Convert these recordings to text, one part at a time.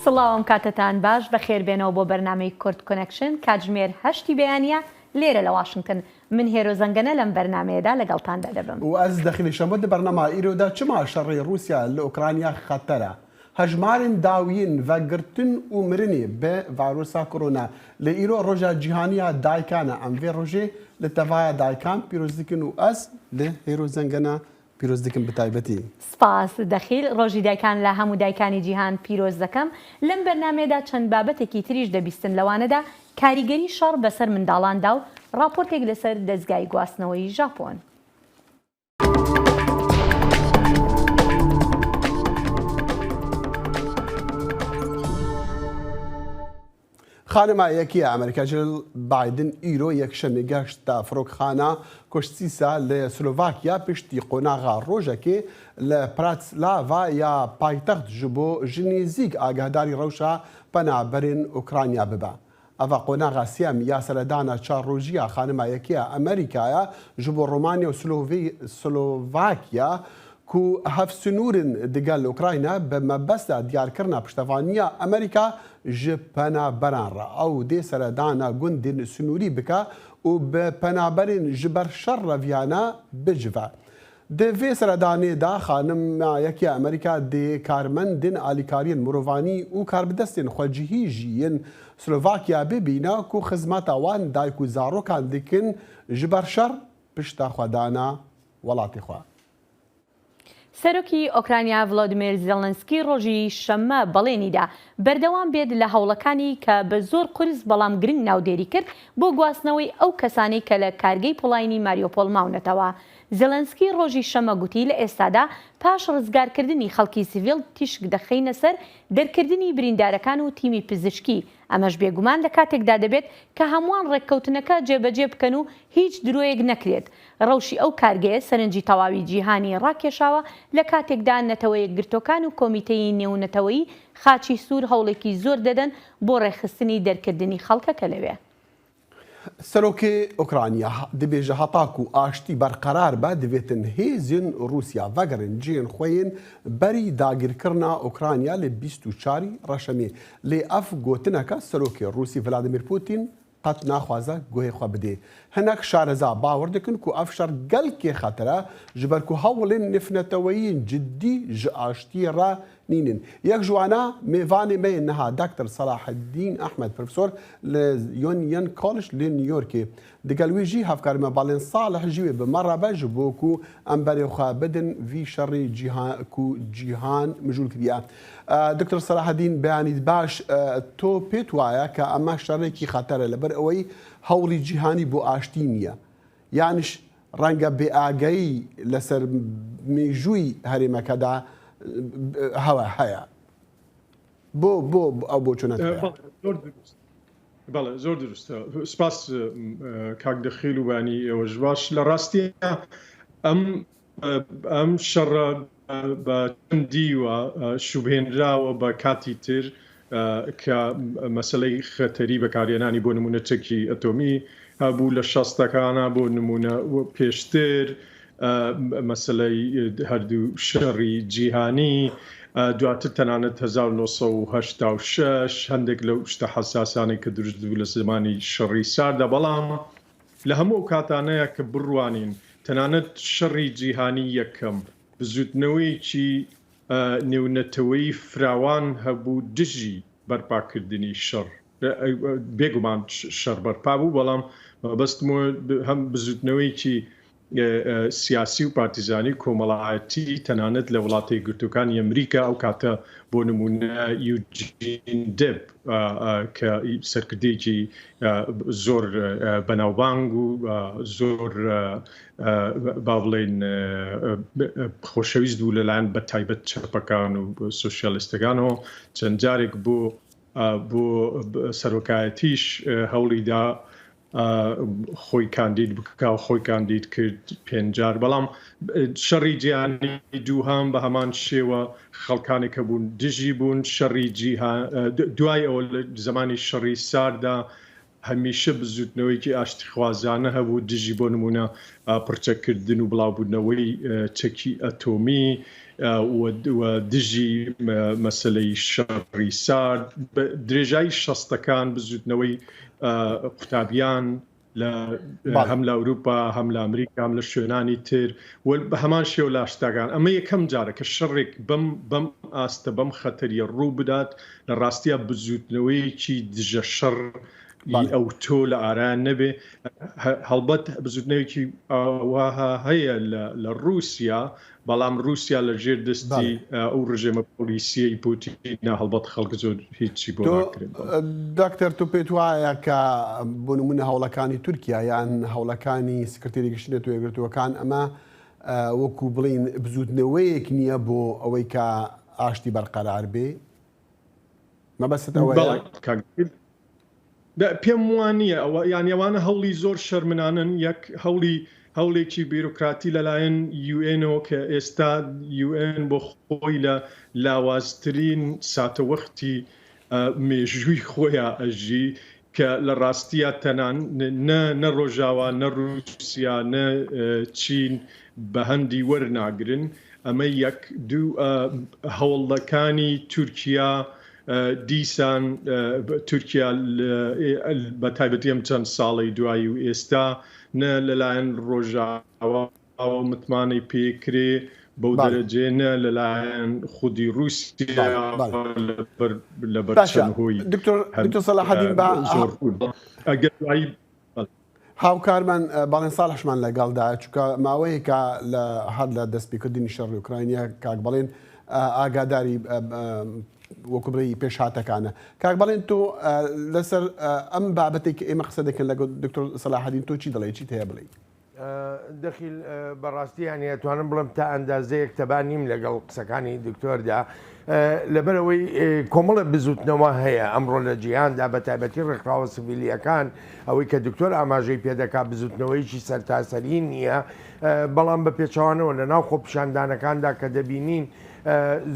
سڵاوم کاتتان باش بەخێربێنەوە بۆ بەرنامەی کورد کۆنەکشن کاتژمێر 8 بەیانیە لێرە لە واشنگتن من هێرۆ زەنگەنە لەم بەرنمەیەدا لەگەڵتاندا دەبم و ئەس دەخلی شەمە بەرنەما ئیرۆدا چما شەڕی رووسیا لە ئوکرانیا خەتەرە هەژمارن داوین ڤەگرتن و مرنێ بە ڤایرۆسا کۆرۆنا لە ئیرۆ ڕۆژە جیهانیە دایکانە ئەم vê ڕۆژێ لە تەڤایە دایکان پیرۆز دکن و ئەس لە هێرۆ زەنگەنە پیرۆز دکن بەتایبەتی سپاس دەخیل ڕۆژی دایکان لە هەموو دایکانی جیهان پیرۆز دەکەم لەم بەرنمەیەدا چەند بابەتێکی تریش دەبیستن لەوانەدا کاریگەری شەڕ بەسەر منداڵاندا و راپۆرتێک لەسەر دەستگای گواستنەوەی ژاپۆن خانمایەکی ئەمریکا جل بایدن ئیرۆ یەکشەمێ گەشتە فڕۆکخانە کۆشتیسا لە سلۆڤاکیا پشتی قۆناغا ڕۆژەکێ لە پراتسلاڤا یا پایتەخت ji بۆ ژنێزیک ئاگاداری ڕەوشە پەنابەرێن ئوکرانیا ببە. ئەڤە قۆناغا سێم یا سەردانە چارڕۆژیە خانمایەکیە ئەمریکایە ji بۆ ڕۆمانیا و سلۆڤاکیا ku hevsûnûrin digel Ukrayna bi mebesta diyarkirina piştevaniya Amerîka ji penaberan re ew dê seredana gundên sunûrî bike û bi penaberên ji ber şer reviyana bicive. Di vê seredanê de xanimayekiya Amerîka dê karmendên alîkariyên mirovanî û karbidestên xwecihî jî yên Slovakya bibîne ku xizmeta wan dayk û zarokan dikin ji ber şer pişta xwedana welatê xwe. سەرۆکی ئۆکرانیا ڤڵۆدیمیر زێڵنسکی ڕۆژی شەممە بەڵێنیدا بەردەوام بێت لە هەوڵەکانی کە بە زۆر قرس بەڵام گرنگ ناودێری کرد بۆ گواستنەوەی ئەو کەسانی کە لە کارگەی پۆڵاینی ماریۆپۆڵ ماونەتەوە. زێڵنسکی ڕۆژی شەمە گوتی لە ئێستادا پاش ڕزگارکردنی خەڵکی سیڤیل تیشک دەخەینە سەر دەرکردنی بریندارەکان و تیمی پزیشکی ئەمەش بێگومان لە کاتێکدا دەبێت کە هەمووان ڕێککەوتنەکە جێبەجێ بکەن و هیچ درۆیەک نەکرێت. ڕەوشی ئەو کارگەیە سەرنجی تەواوی جیهانی ڕاکێشاوە لە کاتێکدا نەتەوەیە گرتوەکان و کۆمیتەی نێونەتەوەیی خاچی سوور هەوڵێکی زۆر دەدەن بۆ ڕێخستنی دەرکردنی خەڵکەکە لەوێ. سەرۆکێ ئۆکرانیا دەبێژە هەتاک و ئاشتی بەرقەرار بە دەبێتن هێزین رووسیا ڤەگەرن جێن خۆیان بەری داگیرکردنا ئۆکرانیا لە 24 ڕەشەمێ لێ ئەف گوتنەکە سەرۆکی رووسی ڤلادیمیر پوتین قەت ناخوازە گوهی خوا بدێ. هەنەک شارەزا باوەڕ دەکەن و ئەف شەڕ گەلکێ خەتەرە ji ber ku hewlên nifneteweyîn ciddî ji aştiyê re nînin. Yek ji wana mêvanê me yên niha Dr. Salaheddîn Ehmed profesor li Union College lê New Yorkê. Digel wî jî hevkarî me balên Salih jî wê bi me re be ji bo ku em berê xwe bidin vî şerê ku cîhan mijûl kiriye. Dr. Salaheddîn beyanî baş to pê waye ke ema şerekî xeter e li ber eweyî hewlî cîhanî بۆ ئاشتی نییە یانش ڕەنگە بێئاگایی لەسەر مێژووی هەرێمەکەدا هەوە هەیە بۆ ئەو بۆ چونەت بەڵێ زۆر دروستە سپاس کاک دەخیل و بانی ئێوەش باش لە ڕاستی ئەم شەڕە بە چەندی وە شوبهێنراوە بە کاتی تر کە مەسلەی خەتەری بەکارهێنانی بۆ نمونە چەکی ئەتۆمی هەبوو لە 60ەکانە بۆ نمونە پێشتر مەسلەی هەردوو شەڕی جیهانی دواتر تەنانەت 1986 هەندێک لەو شتە حەساسانەی کە دروست بوو لە زمانی شەڕی ساردا بەڵام لە هەموو کاتانەیە کە بڕوانین تەنانەت شەڕی جیهانی یەکەم بزوتنەوەیکی نێونەتەوەی فراوان هەبوو دژی بەرپاکردنی شەڕ بێگومان شەڕ بەرپا بوو بەڵام بەستمەوە هەم بزوتنەوەیکی سیاسی و پارتیزانی کۆمەڵایەتی تەنانەت لە وڵاتی گرتوەکانی ئەمریکا ئەو کاتە بۆ نمونە یوجین دێب کە سەرکردێکی زۆر بەناوبانگ و زۆر با بڵێن خۆشەویست بوو لەلایەن بە تایبەت چەپەکان و سۆشیالیستەکانەوە چەند جارێک بۆ سەرۆکایەتیش هەوڵیدا خۆی کاندید بکە و خۆی کاندید کرد پێنجار بەڵام شەڕی جیهانی دووهام بە هەمان شێوە خەڵکانی کە بوون دژی بوون شەڕی دوای ئەوە زمانی شەڕی ساردا هەمیشە بزوتنەوەیکی ئاشتیخوازانە هەبوو دژی بۆ نمونە پڕچەکردن و بڵاوبوونەوەی چەکی ئەتۆمی و دژی مەسلەی شەڕی سارد درێژایی شەستەکان بزوتنەوەی قوتابیان هەم لە ئەوروپا هەم لە ئەمریکا هەم لە شوێنانی تر بە هەمان شێو لاشتاکان ئەمە یەکەم جارە کە شەڕێک بەم ئاستە بەم خەتەریە ڕوو بدات لە ڕاستیە بزوتنەوەیکی دژە شەڕ ئەو تۆ لە ئاران نەبێ هەڵبەت بزوتنەوەیکی واها هەیە لە رووسیا بەڵام رووسیا لە ژێر دەستی ئەو ڕژێمە پۆلیسیەی پوتینە هەڵبەت خەڵک زۆر هیچی بۆ ناکرێت. دکتەر تۆ پێت وایە کە بۆ نمونە هەوڵەکانی تورکیا یان هەوڵەکانی سکرتێری گشتنە توێگرتوەکان ئەمە وەکو بڵین بزوتنەوەیەک نییە بۆ ئەوەی کە ئاشتی بەرقەرار بێ مەبەست ئەوەیە پێم وانە ئەوە یانیەوانە هەوڵی زۆر شەرمنانن یەک هەوڵێکی بیرۆکراتی لەلایەن UN کە ئێستا UN بۆ خۆی لە لاوازترین ساتەوەختی مێژووی خۆیان ئەژی کە لە ڕاستیە تەنان نە ڕۆژاوا نە رووسیا نە چین بە هەندی وەرناگرن ئەمە یەک دوو هەوڵەکانی تورکیا دیسان تورکیا بە تایبەتی ئەم چەند ساڵی دوایی و ئێستا نە لەلایەن ڕۆژاوا متمانەی پێکرێ بەو دەرەجێ نە لەلایەن خودی رووسیا لە بەرچەندهۆی دکتۆر سەلاحەدین هاوکارمان باڵێن ساڵحشمان لەگەڵدا چونکە ماوەیەکە هەر لە دەستپێکردنی شەڕی ئوکراینیا کاک بەڵێن ئاگاداری وەکو بڵێ پێشهاتەکانە کاک بەڵێن تۆ لەسەر ئەم بابەتێک ئێمە قسە دەکەن لە دکتۆر سەلاحەدین تۆ چی دەڵێ چیت هەیە بڵێ دەخیل بەڕاستی هەنیە توانم بڵم تا ئەندازەیەک تەبانیم لەگەڵ قسەکانی دکتۆردا لەبەرەوەی کۆمەڵە بزوتنەوە هەیە ئەمڕۆ لە جیهاندا بە تایبەتی ڕێکخراوە سڤیلیەکان ئەوەی کە دکتۆر ئاماژەی پێدەکات بزوتنەوەیکی سەرتاسەری نییە بەڵام بە پێچەوانەوە لە ناو خۆپیشاندانەکاندا کە دەبینین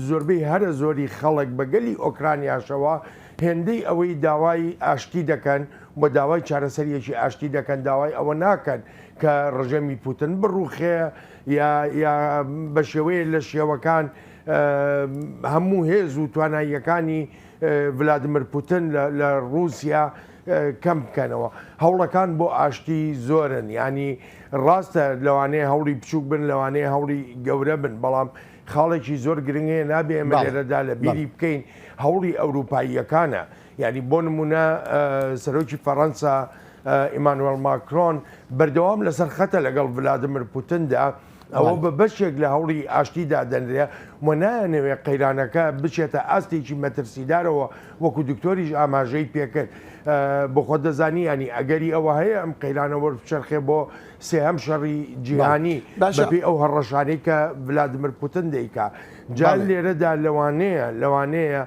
زۆربەی هەرە زۆری خەڵک بەگەلی ئۆکرانیاشەوە هێندەی ئەوەی داوای ئاشتی دەکەن بە داوای چارەسەریەکی ئاشتی دەکەن داوای ئەوە ناکەن کە ڕژەمی پوتن بڕوخێ یا بە شێوەیە لە شێوەکان هەموو هێز و تواناییەکانی ڤلادیمیر پوتین لە رووسیا کەم بکەنەوە هەوڵەکان بۆ ئاشتی زۆرن ینی ڕاستە لەوانەیە هەوڵی بچووک بن لەوانەیە هەوڵی گەورە بن بەڵام خاڵێکی زۆر گرنگەیە نابێ ئەمە لێرەدا لە بیری بکەین هەوڵی ئەوروپاییەکانە یعنی بۆ نمونە سەرۆکی فەڕەنسا ئیمانوێل ماکرۆن بەردەوام لەسەر خەتە لەگەڵ ڤلادیمیر پوتیندا ئەوە بە بەشێک لە هەوڵی ئاشتیدا دەنرێ و نایەنەوێ قەیرانەکە بچێتە ئاستێکی مەترسیدارەوە وەکو دکتۆریش ئاماژەی پێکرد بۆ خۆ دەزانی ینی ئەگەری ئەوە هەیە ئەم قەیرانەوە بچەرخێ بۆ سێهەم شەڕی جیهانی بەپێی ئەو هەڕەشانەی کە ڤلادیمیر پوتین دەیکا جار لێرەدا لەوانەیە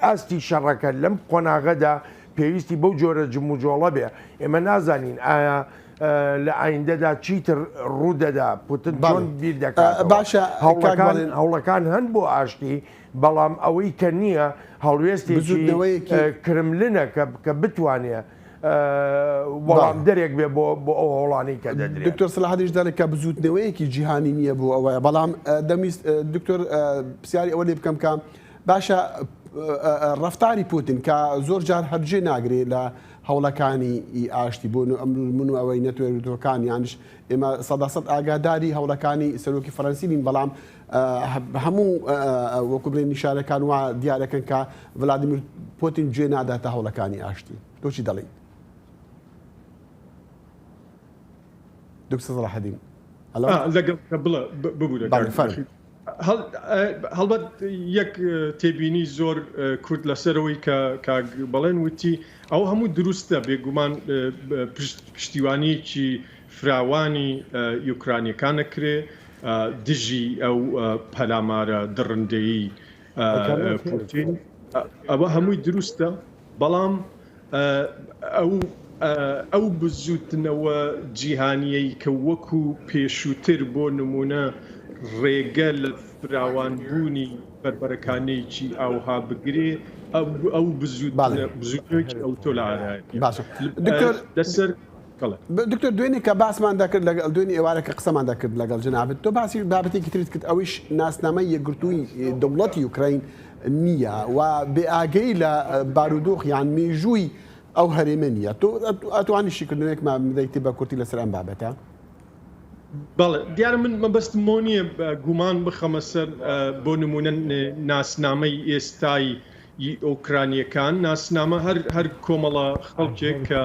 ئاستی شەڕەکە لەم قۆناغەدا پێویستی بەو جۆرە جموجۆڵە بێ ئێمە نازانین ئایا لە ئایندەدا چیتر ڕوودەدا پوتین چۆن بیر دەکات باشە هەوڵەکان هەن بۆ ئاشتی بەڵام ئەوەی کە نییە هەڵوێستێکی کرملنە کە بتوانێت وەڵام دەرێک بێ بۆ ئەو هەوڵانەی کە دەدرێت دکتۆر سەلاحەدیش دەڵێت کە بزوتنەوەیەکی جیهانی نییە بۆ ئەوەیە بەڵام دەمیست دکتۆر پرسیاری ئەوە لێ بکەم کە باشە ڕفتاری پوتین کە زۆر جار هەرجێ ناگرێت لە هەوڵەکانی ئاشتی بۆ من و ئەوەی نەتوێتەکان یانش ئێمە سەداسەد ئاگاداری هەوڵەکانی سەرۆکی فەرەنسی بین بەڵام هەموو وەکو بڵێن نیشارەکان وا دیارەکەن کە ڤلادیمیر پوتین گوێ ناداتە هەوڵەکانی ئاشتی تۆ چی دەڵێن دکتۆر سەلاحەدین لەگەڵ بڵێ ببوو هەڵبەت یەک تێبینی زۆر کورد لەسەرەوەی کە بەڵێن وتی ئەو هەموو دروستە بێگومان پشتیوانیکی فراوانی یوکرانیەکانە کرێ دژی ئەو پەلامارە دڕندەیی پوتین ئەوە هەمووی دروستە بەڵام ئەو بزوتنەوە جیهانیەی کە وەکو پێشووتر بۆ نمونە ڕێگە لە فراوانبوونی بربەرەکانەیەکی ئاوها بگرێ ئەو بزوتێکی ئەو تۆ لە ئارایەتی باشە دکتۆر لەسەر دکتۆر دوێنێ کە باسمان دەکرد لەگەڵ دوێنی ئێوارەکە قسەمان دەکرد لەگەڵ جنابێت تۆ باسی بابەتێکی تریت کرد ئەویش ناسنامەی یەکگرتووی دەوڵەتی یوکراین نییە و بێئاگەی لە بارودۆخ یان مێژووی ئەو هەرێمە نییە تۆ ئەتوانی شیکردنێکمان بدەیتی بە کورتی لەسەر ئەم بابەتە بەڵێ دیارە من مەبەستمۆ نییە گومان بخەمە سەر بۆ نمونە ناسنامەی ئێستای ئۆکرانیەکان ناسنامە هەر کۆمەڵە خەڵکێک کە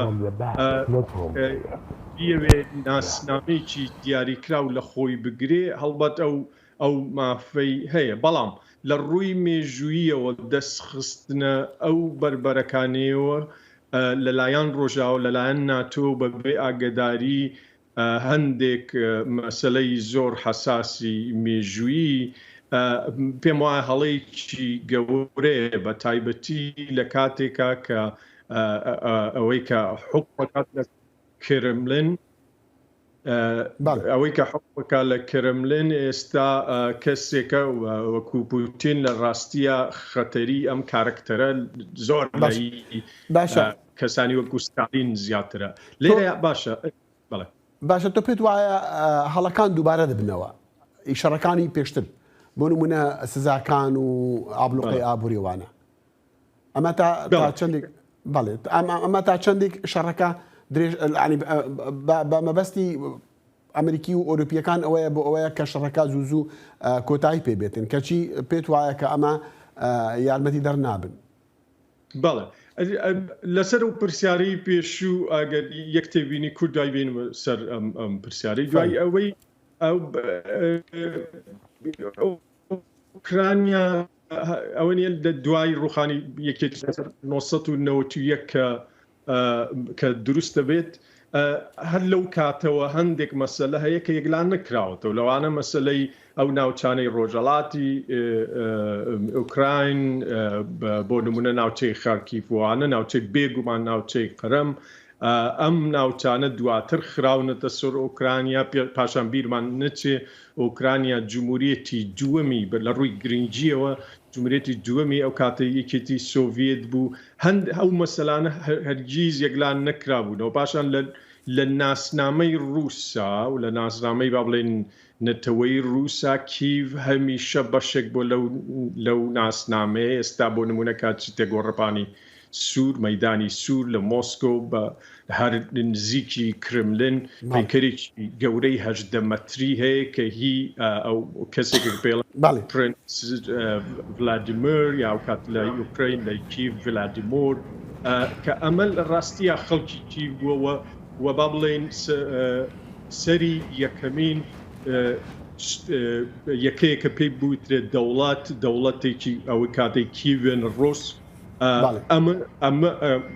بیەوێ ناسنامەیەکی دیاریکراو لە خۆی بگرێ هەڵبەت ئەو مافەی هەیە بەڵام لە ڕووی مێژوویەوە دەستخستنە ئەو بربەرەکانەوە لەلایەن ڕۆژاو لەلایەن ناتۆ بەبێ ئاگداری هەندێک مەسلەی زۆر حساسی مێژوویی پێم وایە هەڵەیەکی گەورەیە بە تایبەتی لە کاتێکا کە ئەوەی کە حکومەکات لە کرملن ئەوەی کە حکومەکە لە کرملن ئێستا کەسێکە وەکو پوتین لە ڕاستیە خەتەری ئەم کارکتەرە زۆر کەسانی وەکو ستالین زیاترە لێرە باشە بەڵێ باشە تۆ پێت وایە هەڵەکان دووبارە دەبنەوە ئیشەڕەکانی پێشتر بۆ نمونە سزاکان و ئابلوقی ئابووریوانە ئەمە تا چەندێک بەڵێت ئەمە تا چەندێک شەڕەکە درێژ بە مەبەستی ئەمریکی و ئۆروپیەکان ئەوەیە بۆ ئەوەیە کە شەڕەکە زوو کۆتایی پێبێتن کەچی پێت وایە کە ئەمە یارمەتی دەرنابن بەڵێ لەسەر و پرسیارەی پێشوو ئەگەر یەک تێبینی کوردای بینمە سەر ئەم پرسیارەی دوای ئەوەی ئوکرانیا ئەوە نیە لە دوای ڕوخانی 1991 کە دروست دەبێت هەر لەو کاتەوە هەندێک مەسەلە هەیە کە یەکلان نەکراوەتەوە لەوانە مەسلەی ئەو ناوچانەی ڕۆژەڵاتی ئوکراین بۆ نمونە ناوچەی خارکیفوانە ناوچەی بێگومان ناوچەی قەرەم ئەم ناوچانە دواتر خراونەتە سەر ئۆکرانیا پاشان بیرمان نەچێ ئۆکرانیا جمهوریەتی دووەمی لە ڕووی گرنگجیەوە جمهوریەتی دووەمی ئەو کاتە یەکێتی سۆڤێت بوو هەند ئەو مەسەلانە هەرگیز یەکلان نەکرابوونەوە پاشان لە ناسنامەی ڕووسا و لە ناسنامەی با بڵێن نەتەوەی ڕووسا کیڤ هەمیشە بەشێک بۆ لەو ناسنامەیە ئێستا بۆ نمونە کاتی تێگۆڕپانی سوور مەدانی سوور لە مۆسکۆ بە هەر نزیکی کرملن پیکەرێکی گەورەی 18 مەتری هەیە کە هی ئەو کەسێک پێڵ پرنس ڤلادیمیر یا کات لە یوکراین لە کیڤ ڤلادیمۆر کە ئەمە لە ڕاستیە خەڵکی کیڤ بووەوە و با بڵێن سەری یەکەمین یەکەیە کە پێی بوویترێ دەوڵەتێکی ئەوەی کاتێک کیڤن ڕۆس ئەمە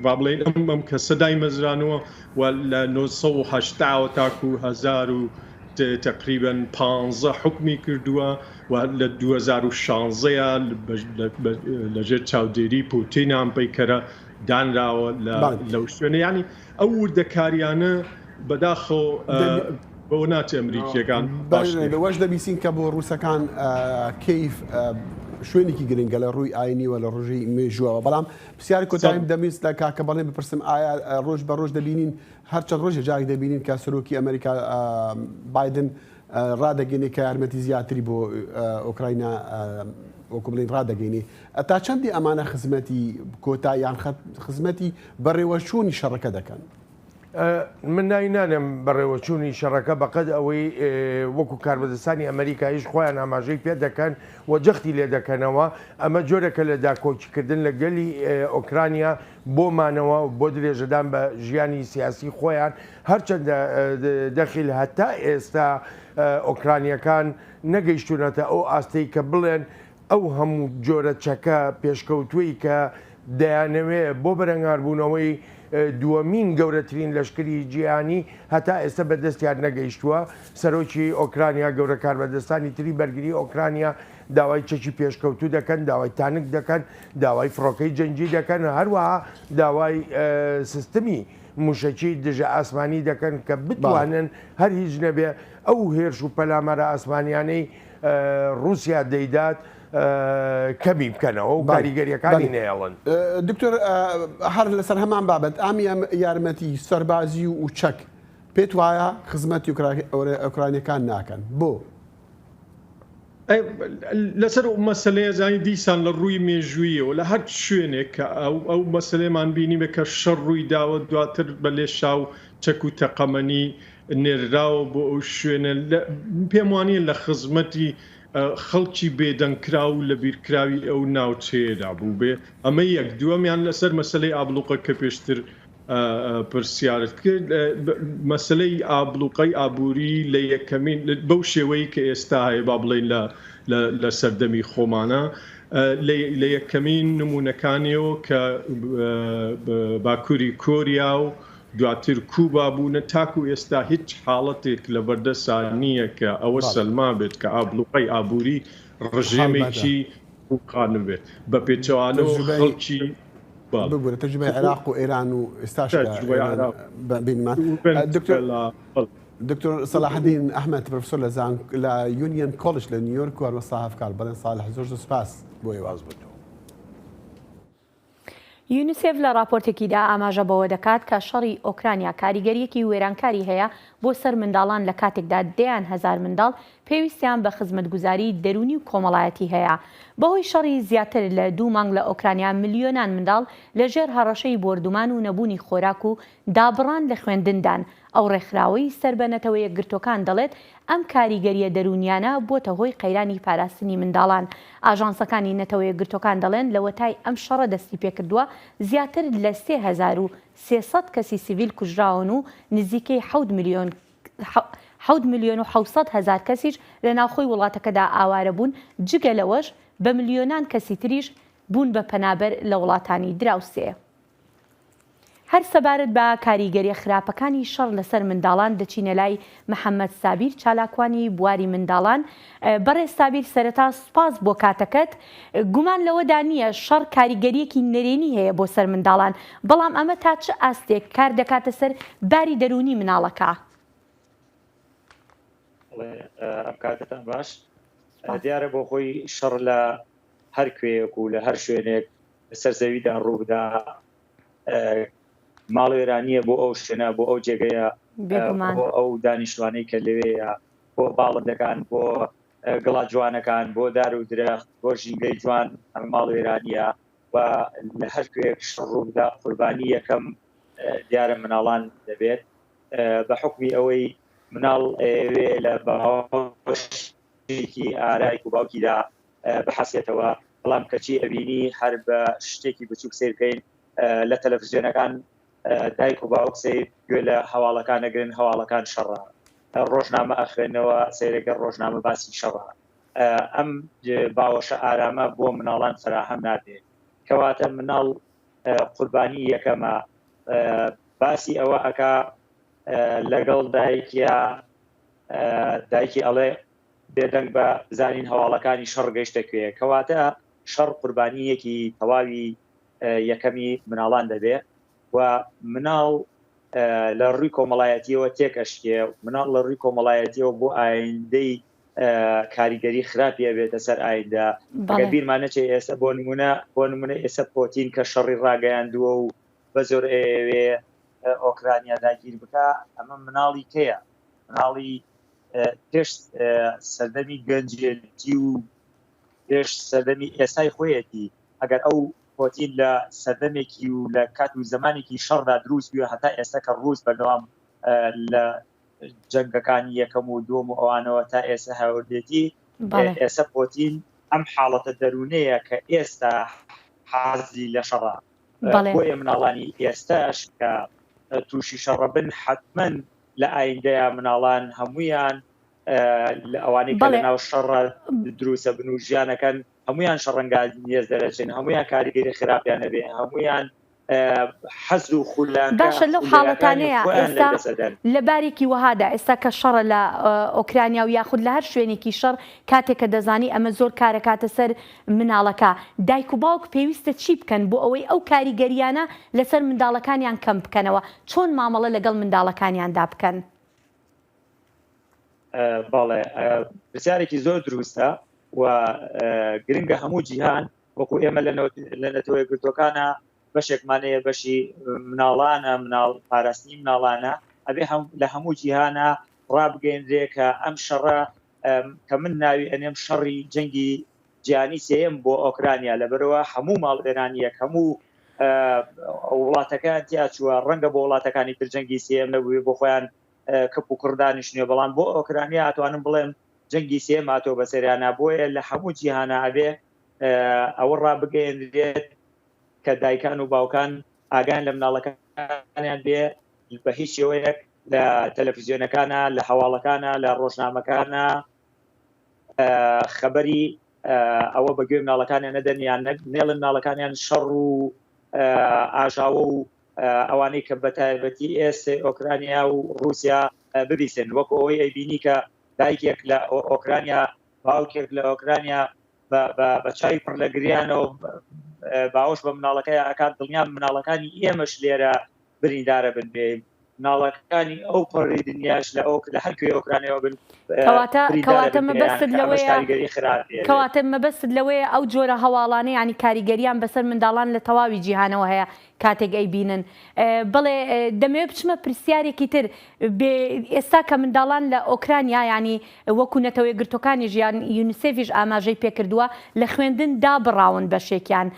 با بڵێن ئەم کە سەدای مەزرانەوە و لە 1970 تاکو 1000 تقریبا 15 حکمی کردووە و لە 2016 لەژێر چاودێری پوتینیان پەیکەرە دانراوە لەو شوێنە ینی ئەو وردەکاریانە بەداخۆ بۆ ناچ ئەمریکیەکان وەش دەبیستین کە بۆ ڕووسەکان کەیف شوێنێکی گرنگە لە ڕووی ئاینی و لە ڕۆژی مێژووەوە بەڵام پرسیاری کۆتاییم دەمویست لە کاکە بەڵێ بپرسم ئایا ڕۆژ بە ڕۆژ دەبینین هەرچەند ڕۆژێ جارێک دەبینین کە سەرۆکی ئەمریکا بایدن ڕادەگەینێ کە یارمەتی زیاتری بۆ ئۆکراینا وەکو بڵین ڕادەگەینێ تا چەندی ئەمانە خزمەتی کۆتاییان خزمەتی بەڕێوەچوونی شەڕەکە دەکەن من ناینانم بەڕێوەچوونی شەڕەکە بەقەد ئەوەی وەکو کاربەدەستانی ئەمریکایش خۆیان ئاماژەی پێ دەکەن و جەختی لێ دەکەنەوە ئەمە جۆرەکە لە داکۆچیکردن لە گەلی ئۆکرانیا بۆمانەوە بۆ درێژەدان بە ژیانی سیاسی خۆیان هەرچەندە دەخیل هەتا ئێستا ئۆکرانیەکان نەگەیشتونەتە ئەو ئاستەی کە بڵێن ئەو هەموو جۆرە چەکە پێشکەوتووی کە دەیانەوێت بۆ بەرەنگاربوونەوەی دووەمین گەورەترین لەشکری جیهانی هەتا ئێستا بەدەستیان نەگەیشتووە سەرۆکی ئۆکرانیا گەورە کاربەدەستانی تری بەرگری ئۆکرانیا داوای چەکی پێشکەوتوو دەکەن داوای تانک دەکەن داوای فڕۆکەی جەنگی دەکەن هەروەها داوای سیستمی موشەکی دژە ئاسمانی دەکەن کە بتوانن هەر هیچ نەبێ ئەو هێرش و پەلامەرە ئاسمانیانەی رووسیا دەیدات کەمی بکەنەوە و کاریگەریەکانی نێڵن. دکتۆر هەر لەسەر هەمان بابەت ئامی یارمەتی سەربازی و چەک پێت وایە خزمەتی ئۆکرانیەکان ناکەن بۆ؟ لەسەر مەسلەیە زانی دیسان لە ڕووی مێژوویەوە لە هەر شوێنێک کە ئەو مەسلەیەمان بینی بە کە شەڕ ڕووی داوە دواتر بە لێشاو چەک و تەقەمەنی نێراوە بۆ ئەو شوێنە پێم وانیە لە خزمەتی خەڵکی بێدەنگکرا و لە بیرکراوی ئەو ناوچەیەدا بوو بێ ئەمە یەک دووەمیان لەسەر مەسلەی ئابلوقە کە پێشتر پرسیارت کرد مەسلەی ئابلوقەی ئابووری لە یەکەمین بەو شێوەی کە ئێستا هەیە با بڵێن لە سەردەمی خۆمانە لە یەکەمین نمونونەکانیەوە کە باکووری کۆریا و دواتر کوبا بوونە تاکو ئێستا هیچ حاڵەتێک لە بەردەسا نییە کە ئەوە سەلما بێت کە ئابلوقەی ئابووری ڕژێمێکی قان بێت بە پێچەوانەوە خەڵکی بگوورە تەجربەی عێراق و ئێران و ئێستاش دکتۆر سەلاحەدین ئەحمەد پرۆفسۆر لە یونیەن کۆڵج لە نیویۆرک و هەروەستا هەفکار بەڵێن ساڵح زۆر سوپاس بۆ ئێواز بوویتەوە. یونیسێف لە راپۆرتێکیدا ئاماژە بەوە دەکات کە شەڕی ئۆکرانیا کاریگەریەکی وێرانکاری هەیە بۆ سەر منداڵان لە کاتێکدا دەیان هەزار منداڵ پێویستیان بە خزمەتگوزاری دەرونی و کۆمەڵایەتی هەیە. بەهۆی شەڕی زیاتر لە 2 مانگ لە ئۆکرانیا ملیۆنان منداڵ لەژێر هەڕەشەی بۆردومان و نەبوونی خۆراک و دابڕان لە خوێندندان. ئەو ڕێکخراوەی سەر بە نەتەوە یەکگرتوەکان دەڵێت ئەم کاریگەریە دەرونیانە بۆتە هۆی قەیرانی پاراستنی منداڵان. ئاژانسەکانی نەتەوە یەکگرتوەکان دەڵێن لە وەتای ئەم شەڕە دەستی پێکردووە زیاتر لە 3300 کەسی سیڤیل کوژراون و نزیکەی 7,700,000 کەسیش لە ناوخۆی وڵاتەکەدا ئاوارە بوون. جگە لەوەش بە ملیۆنان کەسی تریش بوون بە پەنابەر لە وڵاتانی دراوسێ. هەر سەبارەت بە کاریگەریە خراپەکانی شەڕ لەسەر منداڵان دەچینە لای محەممەد سابیر چالاکوانی بواری منداڵان. بەڕێز سابیر سەرەتا سوپاس بۆ کاتەکەت. گومان لەوەدا نییە شەڕ کاریگەریەکی نەرێنی هەیە بۆ سەر منداڵان، بەڵام ئەمە تا چه ئاستێک کار دەکاتە سەر باری دەرونی مناڵەکە؟ ئەم کاتتان باش دیارە بۆ خۆی شەڕ لە هەر کوێیەک و لە هەر شوێنێک سەر زەویدا ڕوودا ماڵ وێرانیە بۆ ئەو شوێنە بۆ ئەو جێگەیە بۆ ئەو دانیشتوانەی کە لەوەیە بۆ باڵندەکان بۆ گڵا جوانەکان بۆ دار و درەخت بۆ ژینگەی جوان ئەم ماڵ وێرانیە و لە هەر کوێیەک شەڕ ڕوودا قوربانی یەکەم دیارە مناڵان دەبێت بە حکمی ئەوەی مناڵ لە باوەشێکی ئارایک و باوکیدا بەحەسێتەوە، بەڵام کەچی ئەبینی هەر بە شتێکی بچووک سیرکەین لە تەلەڤیزیۆنەکان دایک و باوک سیر گوێ لە هەواڵەکان ئەگرن هەواڵەکان شەڕە، ڕۆژنامە ئەخوێنەوە سیرەکە ڕۆژنامە باسی شەڕە. ئەم باوەشە ئارامە بۆ مناڵان فراهەم نابێت، کەواتە مناڵ قوربانی یەکەمە باسی ئەوە ئەکا لەگەڵ دایکی ئەڵێ بێدەنگ بە بزانین هەواڵەکانی شەڕ گەیشتە کوێ، کەواتە شەڕ قوربانیەکی تەواوی یەکەمی مناڵان دەبێت و مناڵ لە ڕووی کۆمەڵایەتیەوە تێکەشکێ، مناڵ لە ڕووی کۆمەڵایەتیەوە بۆ ئایندەی کاریگەری خراپیە بێتە سەر ئایدا. ئەگەر بیرمان نەچێ ئێستا بۆ نمونە ئێستا پۆتین کە شەڕی ڕاگەیاندووە و بە زۆر ئێوێ ئۆکرانیا داگیر بکە، ئەمە مناڵی کەیە؟ مناڵی پێش سەردەمی گەنجێتی و پێش سەردەمی ئێستای خۆیەتی. ئەگەر ئەو پۆتین لە سەردەمێکی و لە کات و زمانێکی شەڕدا دروست بووە هەتا ئێستا کە ڕووس بەردەوام لە جەنگەکانی یەکەم و دووەم و ئەوانەوە تا ئێستا هاوردێتی، ئێستا پۆتین ئەم حاڵەتە دەروونەیە کە ئێستا حازی لە شەڕە. بۆیە مناڵانی ئێستاش کە تووشی شەڕە بن حتمەن لە ئایندەیە مناڵان هەمویان لە ئەوانەی کە لەناو شەڕە دروستە بن و ژیانەکەن هەمویان شەڕەنگال نیێز دەرەچێن، هەمویان کاریگەری خراپیان نەبێ، هەمویان حەز و خولان. باشە لەو حاڵەتانەیە ئێستا لە بارێکی وەهادا ئێستا کە شەڕە لە ئۆکرانیا و یاخود لە هەر شوێنێکی شەڕ کاتێک کە دەزانی ئەمە زۆر کارەکاتە سەر مناڵەکە، دایک و باوک پێویستە چی بکەن بۆ ئەوەی ئەو کاریگەریانە لەسەر منداڵەکانیان کەم بکەنەوە؟ چۆن مامەڵە لەگەڵ منداڵەکانیاندا بکەن؟ باڵێ پرسیارێکی زۆر دروستە و گرنگە هەموو جیهان وەکو ئێمە لە نەتەوەی گرتوەکانە بەشێکمانەیە بەشی مناڵانە مناڵ پاراستنی مناڵانە ئەبێ لە هەموو جیهانە ڕابگەیەندرێ کە ئەم شەڕە کە من ناوی ئەنێم شەڕی جەنگی جیهانی سێم بۆ ئۆکرانیا لەبەرەوە هەموو ماڵ ئێرانیەک هەموو وڵاتەکان تیا چووە ڕەنگە بۆ وڵاتەکانی تر جەنگی سێم نەبووی بۆ خۆیان کەپ و کوردانیشتنیە بەڵام بۆ ئۆکرانیا ئەتوانم بڵێم جەنگی سێم هاتۆ بەسەریانە بۆیە لە هەموو جیهانە ئەبێ ئەوە ڕابگەیەندرێت کە دایکان و باوکان ئاگان لە مناڵەکانیان بێ بە هیچ شێوەیەک لە تەلەڤیزیۆنەکانە لە هەواڵەکانە لە ڕۆژنامەکانە خەبەری ئەوە بەگوێ مناڵەکانیان نەدەنیان نێڵن مناڵەکانیان شەڕ و ئاژاوە و ئەوانەی کە بە تایبەتی ئێستا ئۆکرانیا و رووسیا ببیستن وەکو ئەوەی ئەیبینی کە دایکێک لە ئۆکرانیا باوکێک لە ئۆکرانیا بە چای پڕ لە گریانەوە باوەش بە مناڵەکەی ئاکات دڵنیام مناڵەکانی ئێمەش لێرە بریندارە بن بێ مناڵەکانی ئەو پەڕی دنیاش لە هەرکوێ ئۆکرانیەوە بن کەواتە مەبەست لەوەیە ئەو جۆرە هەواڵانە ینی کاریگەریان بەسەر منداڵان لە تەواوی جیهانەوە هەیە کاتێک ئەیبینن بڵێ دەمەوێت بچمە پرسیارێکی تر ئێستا کە منداڵان لە ئۆکرانیا ینی وەکو نەتەوەی گرتوەکانی ژیان یونیسێفیش ئاماژەی پێکردووە لە خوێندن دابڕاون بەشێکیان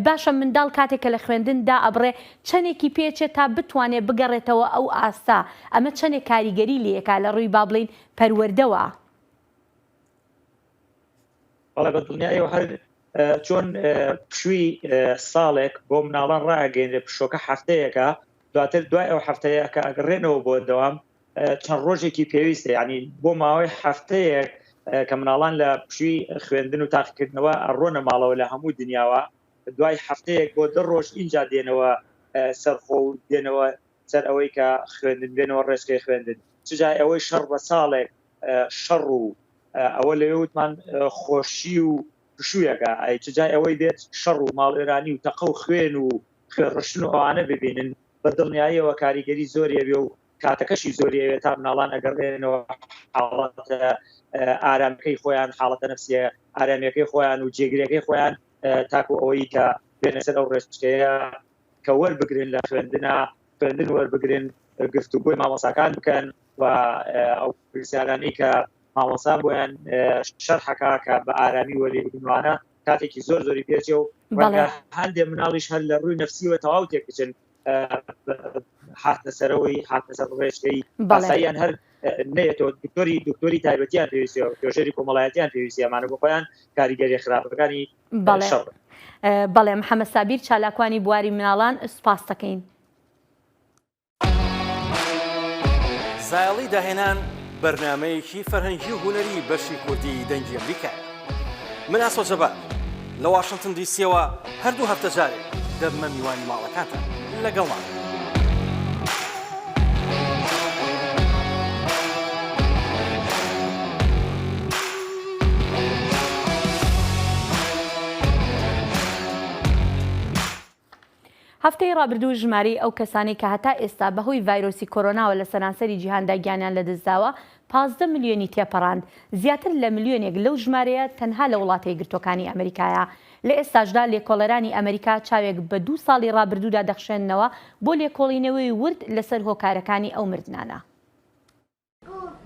باشە منداڵ کاتێکە لە خوێندندا ئەبڕێ چەندێکی پێچێت تا بتوانێت بگەڕێتەوە ئەو ئاستا ئەمە چەندێک کاریگەری لێکا لە ڕووی با بڵین پەروەردەوە بەڵێ بە دڵنیایەوە هەر چۆن پشووی ساڵێک بۆ مناڵان ڕاگەێنێ پشۆکە هەفتەیەکە دواتر دوای ئەو هەفتەیە کە ئەگەڕێنەوە بۆ دەوام چەند ڕۆژێکی پێویستە ینی بۆ ماوەی هەفتەیەک کە مناڵان لە پشووی خوێندن و تاقیکردنەوە ئەڕۆنە ماڵەوە لە هەموو دنیاوە دوای هەفتەیەک بۆ 10 ڕۆژ اینجا دێنەوە سەرخۆ و دێنەوە سەر ئەوەی کە خوێندن بێنەوە ڕێزگەی خوێندن چجای ئەوەی شەڕ بە ساڵێک شەڕ و ئەوە لەوێوتمان خۆشی و پشوویەکە ئەی چجای ئەوەی بێت شەڕ و ماڵێرانی و تەقە و خوێن و خوێڕشتن و ئەوانە ببینن بە دڵنیاییەوە کاریگەری زۆریە بێ و کاتەکەشی زۆریەوێت تا مناڵان ئەگەڕێنەوە حاڵەتە ئارامەکەی خۆیان حاڵەتە نەفسیە ئارامیەکەی خۆیان و جێگرەکەی خۆیان تاکو ئەوەی کە بێنە سەر ئەو ڕێچکەیە کە وەربگرن لە خوێندن وەربگرن گفتوگۆی مامۆساکان بکەن و ئەو پرسیارانەی کە مامۆسا بۆیان شەرحەکە کە بە ئارامی وەرێبگرنوانە کاتێکی زۆر زۆری پێچێ و هەندێ مناڵیش هەر لە ڕووی نەفسی و تەواو تێکچن هاتە سەرەوەی هاتە سەر ڕێژگەی باساییان هەر نێتەوە دکتۆری تایبەتیان پێویستیەوە دۆژێری کۆمەڵایەتیان پێویستیەمانە بۆ خۆیان کاریگەری خراپەکانی شەڕ. بەڵێ محەممەد سابیر چالاکوانی بواری مناڵان سوپاس دەکەین. زایڵی داهێنان بەرنامەیەکی فەرهەنگی و هونەری بەشی کوردی دەنگی ئەمریکا. من ئاسۆ جەبار لە واشنگتن دیسیەوە هەردوو هەفتە جارێک دەبمە میوانی ماڵەکانتان لەگەڵمان. هەفتەی ڕابردوو ژمارەی ئەو کەسانی کە هەتا ئێستا بەهۆی ڤایرۆسی کۆرۆناوە لە سەرانسەری جیهاندا گیانیان لەدەستداوە 15 ملیۆنی تێپەڕاند زیاتر لە ملیۆنێک لەو ژمارەیە تەنها لە وڵاتی گرتوەکانی ئەمریکایە. لە ئێستاشدا لێکۆڵەرانی ئەمریکا چاوێک بە 2 ساڵی ڕابردوودا دەخشێننەوە بۆ لێکۆڵینەوەی ورد لەسەر هۆکارەکانی ئەو مردانە.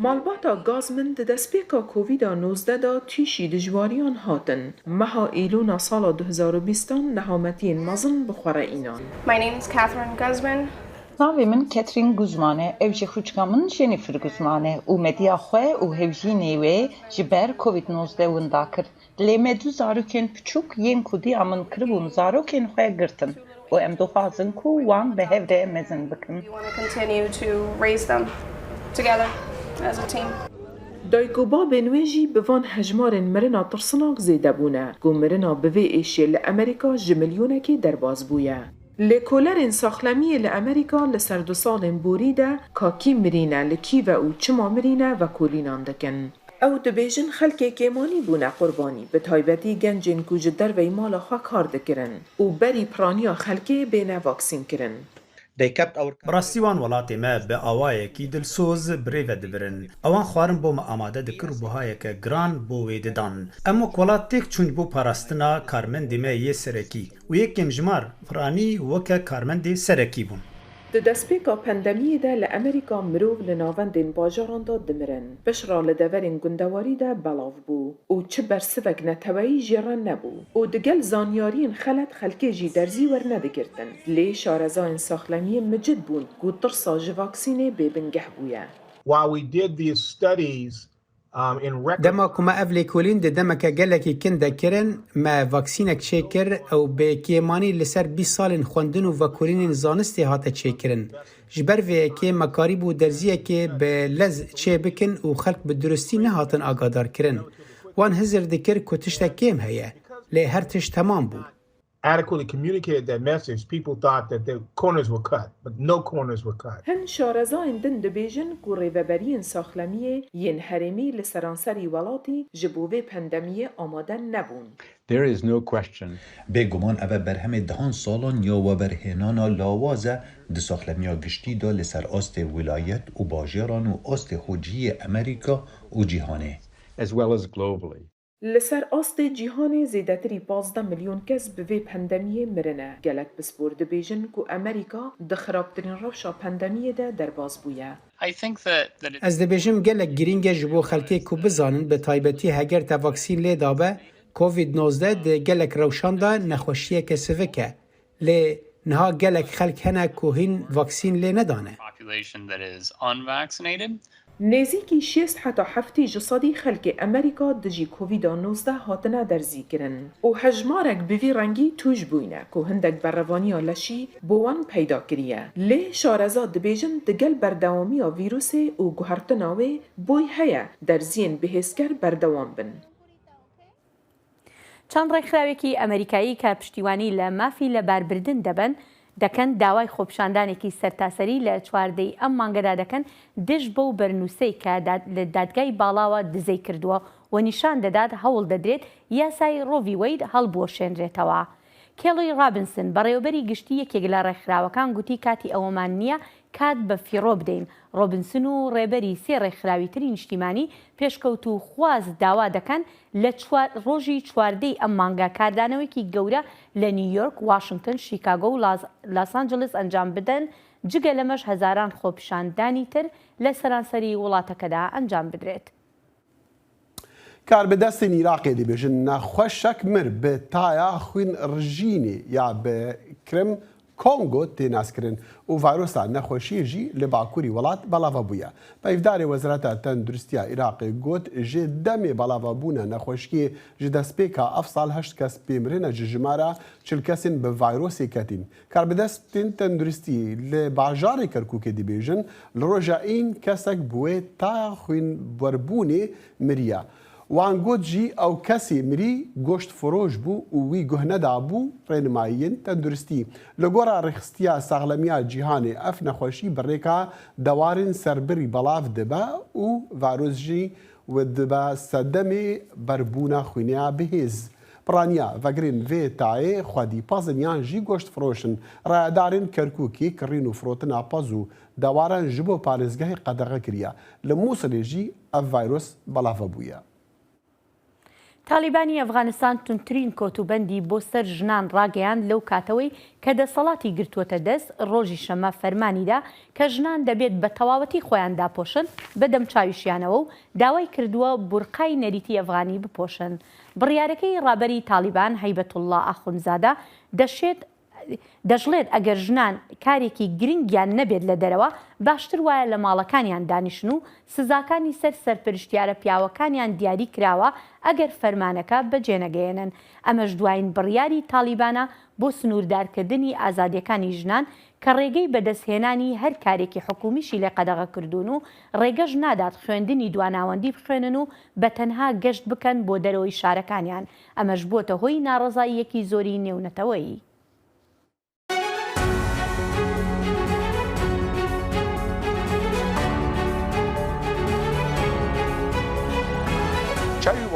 مالباتا گازمن دەستپێکا کۆڤیدا 19 دا تویشی دژواریان هاتن. مەها ئیلونا ساڵا 2020 نەهامەتیên mezin bixwara înan. My name is Catherine Guzman. Navê min Catherine Guzman e, ev jî xwîçka min Jennifer Guzman e û mediya xwe û hevjînê wê ji ber COVID-19 winda kir. Lê me du zarokên piçûk yên ku diya min kiribûn zarokên xwe girtin û em dixwazin ku wan bi hev re mezin bikin. We want to continue to raise them together as a team. دایک و babên wê jî bi van hejmarên mirina tirsinak zêde bûne ku mirina bi vê êşiyê li Amerîka ji milyonekê derbas bûye. Lêkolerên saxlemiyê li Amerîka li ser 2 salên borî de ka kî mirîne li kî ve û çima mirîne vekolînan dikin. Ew dibêjin xelkê kêmanî bûne qurbanî bi taybetî gencên ku ji derveyê mala xwe kar dikirin û berî piraniya xelkê bêne vaksîn kirin. بەڕاستیوان وڵاتی me bi awayekî dilsoz birêve dibirin. Ewan xwarin bo me amade dikir û buhayeke giran bo wê didan. Em wek welat têk çûn bo parastina karmendê me yê serekî û yekêm ji mar Piranî weke karmendê serekî bûn. Di destpêka pandemiyê de li Amerîka mirov li navendên bajaran de dimirin. Pişra li deverên gundewarî de belav bû û çi bersivek neteweyî jî re nebû û digel zanyariyên xelet xelkê jî derzî wernedikirtin. Lê şarezayên saxlemiyê micid bûn ku tirsa ji vaksînê bêbingeh bûye. Dema ku me ev lêkolîn di demeke gelekî kin dekirin, me vaksînek çêkir ew bi kêmanî li ser 20 salên xwendin û vekolînên zanistê hate çêkirin. Ji ber vê yekê me karîbû derziyekê bi lez çê bikin û xelk bi durustî nehatin agadarkirin. Wan hizir dikir ku tiştek kêm heye, lê her tişt temam bû. Adequately communicated that message, people thought that the corners were cut, but no corners were cut. Hin şarezayên din dibêjin ku rêveberiyên saxlemiyê yên herêmî li seranserî welatî ji bo vê pandemiyê amade nebûn. There is no question. Bêguman ev e berhemê dihan salan ya weberhênana lawaz e di saxlemiya giştî de li ser astê wilayet û bajaran û astê xweciyê Amerîka û cîhanê. As well as globally. Li ser astê cîhanê zêdetirî 15 milyon kes bi vê pandemiyê mirine. Gelek pispor dibêjin ku Amerîka di xirabtirîn rewşa pandemiyê de derbas bûye. Ez dibêjim gelek girîng e ji bo xelkê ku bizanin bi taybetî heger te vaksîn lê dabe, COVID-19 di gelek rewşan de nexweşiyeke sivik e. Lê niha gelek xelk hene ku hîn vaksîn lê nedane. Nêzîkî 6 heta 7 ji sedî xelkê Amerîka di jî COVID-19 hatine derzî kirin û hejmarek bi vî rengî tûj bûyne ku hindek berrevaniya leşî bo wan peyda kiriye. Lê şareza dibêjin di gel berdewamiya vîrusê û guhertina wê boy heye derziyên bihêzker berdewam bin. چەند ڕێکخراوێکی ئەمریکایی کە پشتیوانی لە مافی لەباربردن دەبن دەکەن داوای خۆپشاندانێکی سەرتاسەری لە چواردەی ئەم مانگەدا دەکەن دژ بەو بەرنووسەی کە لە دادگای باڵاوە دزەی کردووە و نیشان دەدات هەوڵ دەدرێت یاسای ڕۆڤی وەید هەڵبوەشێنرێتەوە. کێڵی رابنسن بەڕێوەبەری گشتی یەکێک لە ڕێکخراوەکان گوتی کاتی ئەوەمان نییە کات بە فیڕۆ بدەین. ڕۆبنسن و ڕێبەری سێ ڕێکخراوی تری نیشتیمانی پێشکەوت و خواز داوا دەکەن لە ڕۆژی چواردەی ئەم مانگە کاردانەوەیکی گەورە لە نیویۆرک، واشنگتن، شیکاگۆ و لاس ئانجلس ئەنجام بدەن جگە لەمەش هەزاران خۆپیشاندانی تر لە سەرانسەری وڵاتەکەدا ئەنجام بدرێت. کاربدەستین عێراقê dibêjin nexweşek mir bi taya xwîn rijînê ya bi Krim Kongo tê naskirin û vîrusa nexweşiyê jî li bakurî welat belava bûye. Peyvdarê Wezareta Tenduristiya Iraqê got ji demê belavabûna nexweşiyê ji destpêka ev sal 8 kes pêmirine ji jimara 40 kesên bi vîrusê ketin. Karbidestên tenduristî li bajarê Kerkûkê dibêjin li roja ên kesek bi wê taya xwîn werbûnê miriye. Wan got jî ew kesê mirî goşt firoş bû û wî guh nedabû rênimayiyên tenduristî. Li gora rêxistiya saxlemiya cîhanê ev nexweşî bi rêka dewarên serbirî belav dibe û vîrus jî dibe sedemê berbûna xwîneya bihêz. Piraniya vegirên vê tayê xwedî pezin yan jî goşt firoşin. Rayedarên Kerkûkê kirîn û firotina pez û dewaran ji bo parêzgehê qedexe kiriye. Li Mosilê jî ev vîrus belava bûye. تالیبانی ئەفغانستان تونترین کۆتوبەندی بۆ سەر ژنان ڕاگەیاند لەو کاتەوەی کە دەسەڵاتی گرتووەتە دەست ڕۆژی شەمە فەرمانیدا کە ژنان دەبێت بە تەواوەتی خۆیان داپۆشن بەدەم چاویشیانەوە و داوای کردووە بورقای نەریتی ئەفغانی بپۆشن. بڕیارەکەی ڕابەری تالیبان هەیبەتوڵڵا ئاخونزادە دەژڵێت ئەگەر ژنان کارێکی گرنگیان نەبێت لە دەرەوە باشتر وایە لە ماڵەکانیان دانیشن و سزاکانی سەر سەرپەرشتیارە پیاوەکانیان دیاری کراوە ئەگەر فەرمانەکە بەجێنەگەێنن. ئەمەش دوایین بڕیاری تالیبانە بۆ سنووردارکردنی ئازادیەکانی ژنان کە ڕێگەی بەدەستهێنانی هەر کارێکی حکومیشی لێ قەدەغە کردوون و ڕێگەش نادات خوێندنی دواناوەندی بخوێنن و بە تەنها گەشت بکەن بۆ دەرەوەی شارەکانیان. ئەمەش بۆتە هۆی ناڕەزاییەکی زۆری نێونەتەوەی.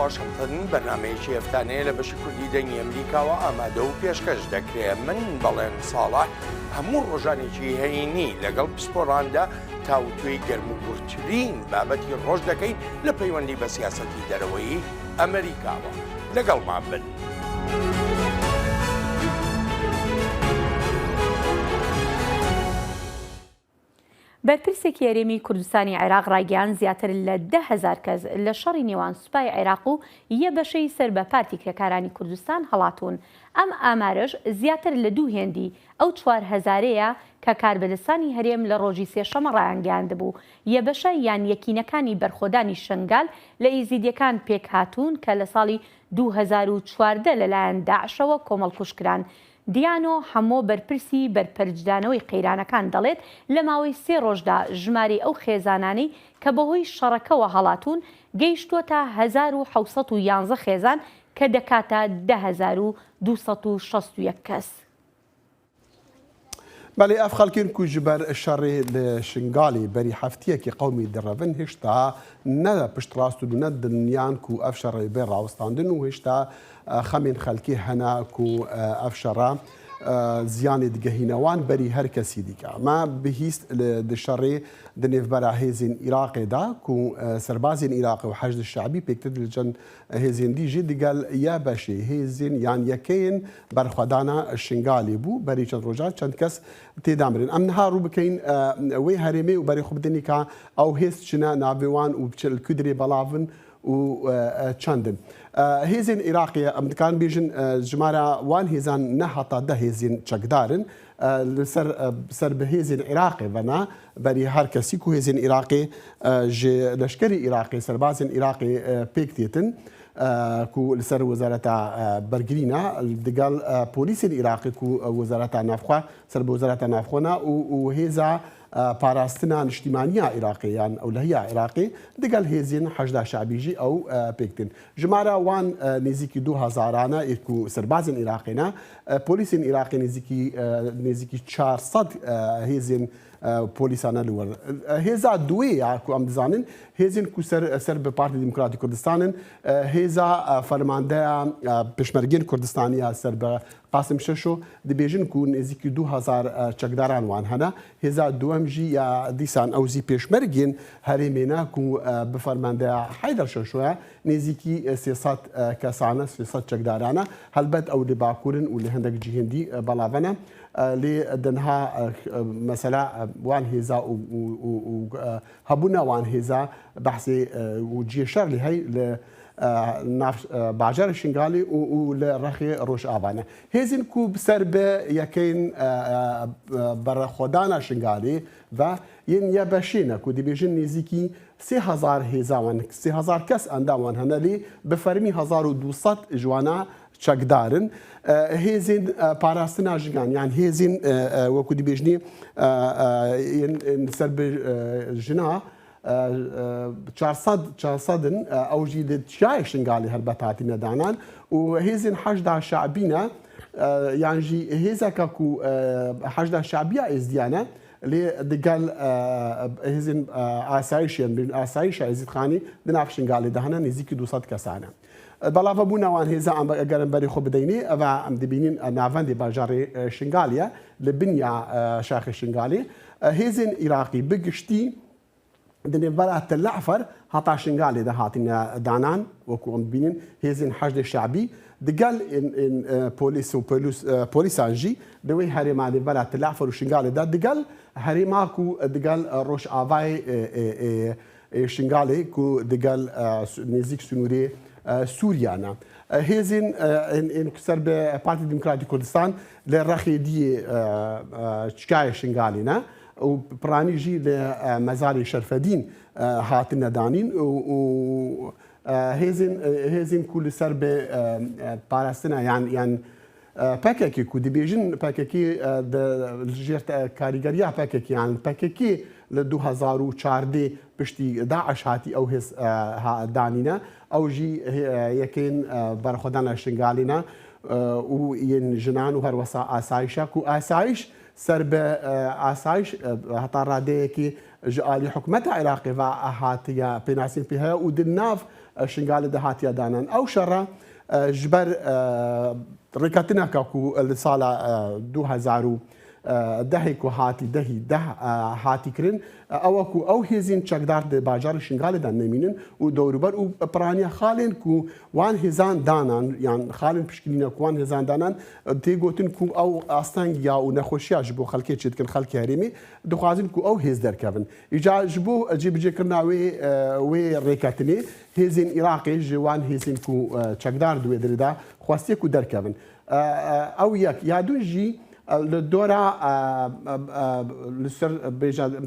واشنطن بەرنمەیەکی هەفتانەیە لە بەشی کوردی دەنگی ئەمریکاوە ئامادە و پێشکەش دەکرێت. من بەڵێن ساڵح هەموو ڕۆژانێکی هەینی لەگەڵ پسپۆراندا تاوتوێی گەرموگورترین بابەتی ڕۆژ دەکەین لە پەیوەندی بە سیاسەتی دەرەوەی ئەمریکاوە. لەگەڵمان بن. بەرپرسێکی هەرێمی کوردستانی عێراق ڕایگەیان زیاتر لە 10,000 کەس لە شەڕی نێوان سوپای عێراق و یە بەشەی سەر بە پارتی کرێکارانی کوردستان هەڵاتون. ئەم ئامارەش زیاتر لە 2 هێندی ئەو 4,000ەیە کە کاربەدەستانی هەرێم لە ڕۆژی سێشەمە ڕایانگەیاندبوو. یە بەشە یان یەکینەکانی بەرخۆدانی شنگال لە ئیزیدیەکان پێک هاتوون کە لە ساڵی 2014 لەلایەن داعشەوە کۆمەڵکوشکران. دیانۆ هەموو بەرپرسی بەرپەرجدانەوەی قەیرانەکان دەڵێت لە ماوەی 3 ڕۆژدا ژماری ئەو خێزانانەی کە بەهۆی شەڕەکەوە هەڵاتون گەیشتووەتە 1711 خێزان کە دەکاتە 10,261 کەس. بەڵێ ئەف خەڵکین کو ji ber şerê li Şingalê berî heftiyekî qewmî direvin hêşta ne pişt rast û ne dinyan ku ev şerê bê rawestandin û hêşta xemên xelkê hene ku ev şera ziyanê digehînewan berî her kesî dike. Me bihîst di şerê di nêvbera hêzên Iraqê da ku serbazên Iraqê û heşd şeعبî pêktir li cem hêzên dî jî digel ya beşê hêzên yan yekeyên berxwedana Şingalê bû berî çend rojan çend kes têda mirin. Em niha rû bikein wê herêmê û berî xwe bidînî ka ew hêz çine navê wan û çil kudrê belavin û çendin. Hêzên Iraqê em dikarin bêjin jimara wan hêzan ne heta 10 hêzên çekdarin li ser bi hêzên Iraqê vena berî her kesî ku hêzên Iraqê ji leşkerî Iraqê serbazên Iraqê pêk têtin ku li ser wezareta bergirîna digel polîsên Iraqê ku wezareta navxwe ser bi wezareta navxwena û hêza parastina niştimaniya Iraqê yan ewlehiya Iraqê digel hêzên heşda şeعبî jî ew pêktin. Jimara wan nêzîkî 2000 ku serbazên Iraqê ne polîsên Iraqê nêzîkî 400 hêzên polîsane li wer. Hêza duwê ya ku em dizanin hêzên ku ser bi Partî Demokratîk Kurdistanên hêza fermandeya Pişmergên Kurdistaniya ser bi Qasim Şeşo dibêjin ku nêzîkî 2000 çekdaran wan hene. Hêza duwem jî ya dîsan ew zî pêşmergên herêmê ne ku bi fermandeya Haydar Şeşoya nêzîkî 300 kesane 300 çekdaran e. Helbet ew li Bakurin û li hindek cihên dî belavene. لێ دەنها مەسەلا وان هێزا و هەبوونا وان هێزا بەحسێ و جێشەر لێ هەی لە باژارە شنگالی و لە ڕەخی ڕۆژئاوانە هێزین کو بسەر بە یەکەین بەرەخۆدانە شنگالی و یەن یە بەشینە کو دەبێژن نێزیکی 3000 هێزاوان 3000 کەس ئەنداوان هەنە لێ بەفەرمی 1200 جوانە çekdarin hêzên parastina jiyan yan hêzên wekû dibêjnî ser bi jina 400 ew jî li çiyayê Şingalê helbet hatîne danan û hêzên heşda şeعبî ne yan jî hêzeka ku heşda şeعبîya êzdiyane lê digel hêzên asayişên asayişa êzîdxanî di nav Şingalê de hene nêzîkî 200 kesane. بەڵاو بوونەوان هێزا ئەگەرم بەری خۆ بدەینی ئەوە ئەم دەبینین ناوەندی باژارێ شنگالیە لە بنیا شاخی شنگالی هێزên عێراقی بگشتی دنێبەرە تەلەعفەر هەتا شنگالێ دا هاتینە دانان وەکو ئەم بینین هێزên حەشدێ شەعبی digel polîs û polîsan jî di wê herêmanê bera Tilafir û Şingalê de digel herêma ku digel Rojavayê Şingalê ku digel nêzik Sunûrê Sûriyana. Hêzên ser bi Partî Demokratîk Kurdistan li rexê diyê çikayê Şingalê ne û piranî jî li mezarê Şerfedîn hatine danîn û hêzên ku li ser bi parastina yan PKK ku dibêjin PKK ji karîgeriya PKK yan PKK li 2014 piştî Daeş hatî ew hêz danîne ew jî yekên berxwedana Şingalê ne û yên jinan û her wesa asayişa ku asayiş سەر بە ئاسایش هەتا ڕادەیەکی ji alî hikûmeta Iraqê ve hatiye pênasîn pê heye û di nav şingalê de hatiye danan. Ew şerre ji ber rêketineka ku li sala 2010 ku hatî dehî hatî kirin ew ku ew hêzên çekdar di bajarê şingalê de nemînin û dewrûber û piraniya xalên ku wan hêzan danan yan xalên piştgirîna ku wan hêzan danan tê gotin ku ew astengiya û nexweşiya ji bo xelkê çê dikin xelkê herêmî dixwazin ku ew hêz derkevin. Îca ji bo cêbicêkirina wê rêketinê hêzên Iraqê ji wan hêzên ku çekdar di wê derê de xwastiye ku derkevin. Ew yek ya du jî li dora li ser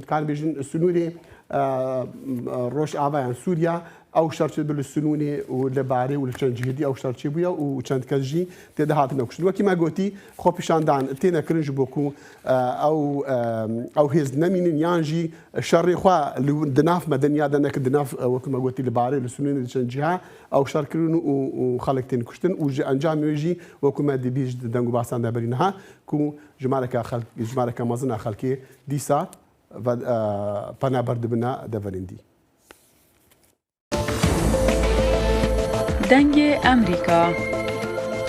kan bêjin sunûrê Rojava yan Sûriya ew şerçê bi li sunûnê û li barê û li çend cihêdî ew şerçê bûye û çend kes jî têde hatine kuştin. Wekî me gotî xwepîşandan têne kirin ji bo ku ew hêz nemînin yan jî şerê xwe di nav medeniya de nekin di nav wekî me gotî li barê li sunûnê li çend ciha ew şer kirin û xelek tên kuştin û ji encamê wê jî wekû me dibî ji deng û basan de berî niha ku jimareka mezin a xelkê dîsa penaber dibine deverîndî. دنگ امریکا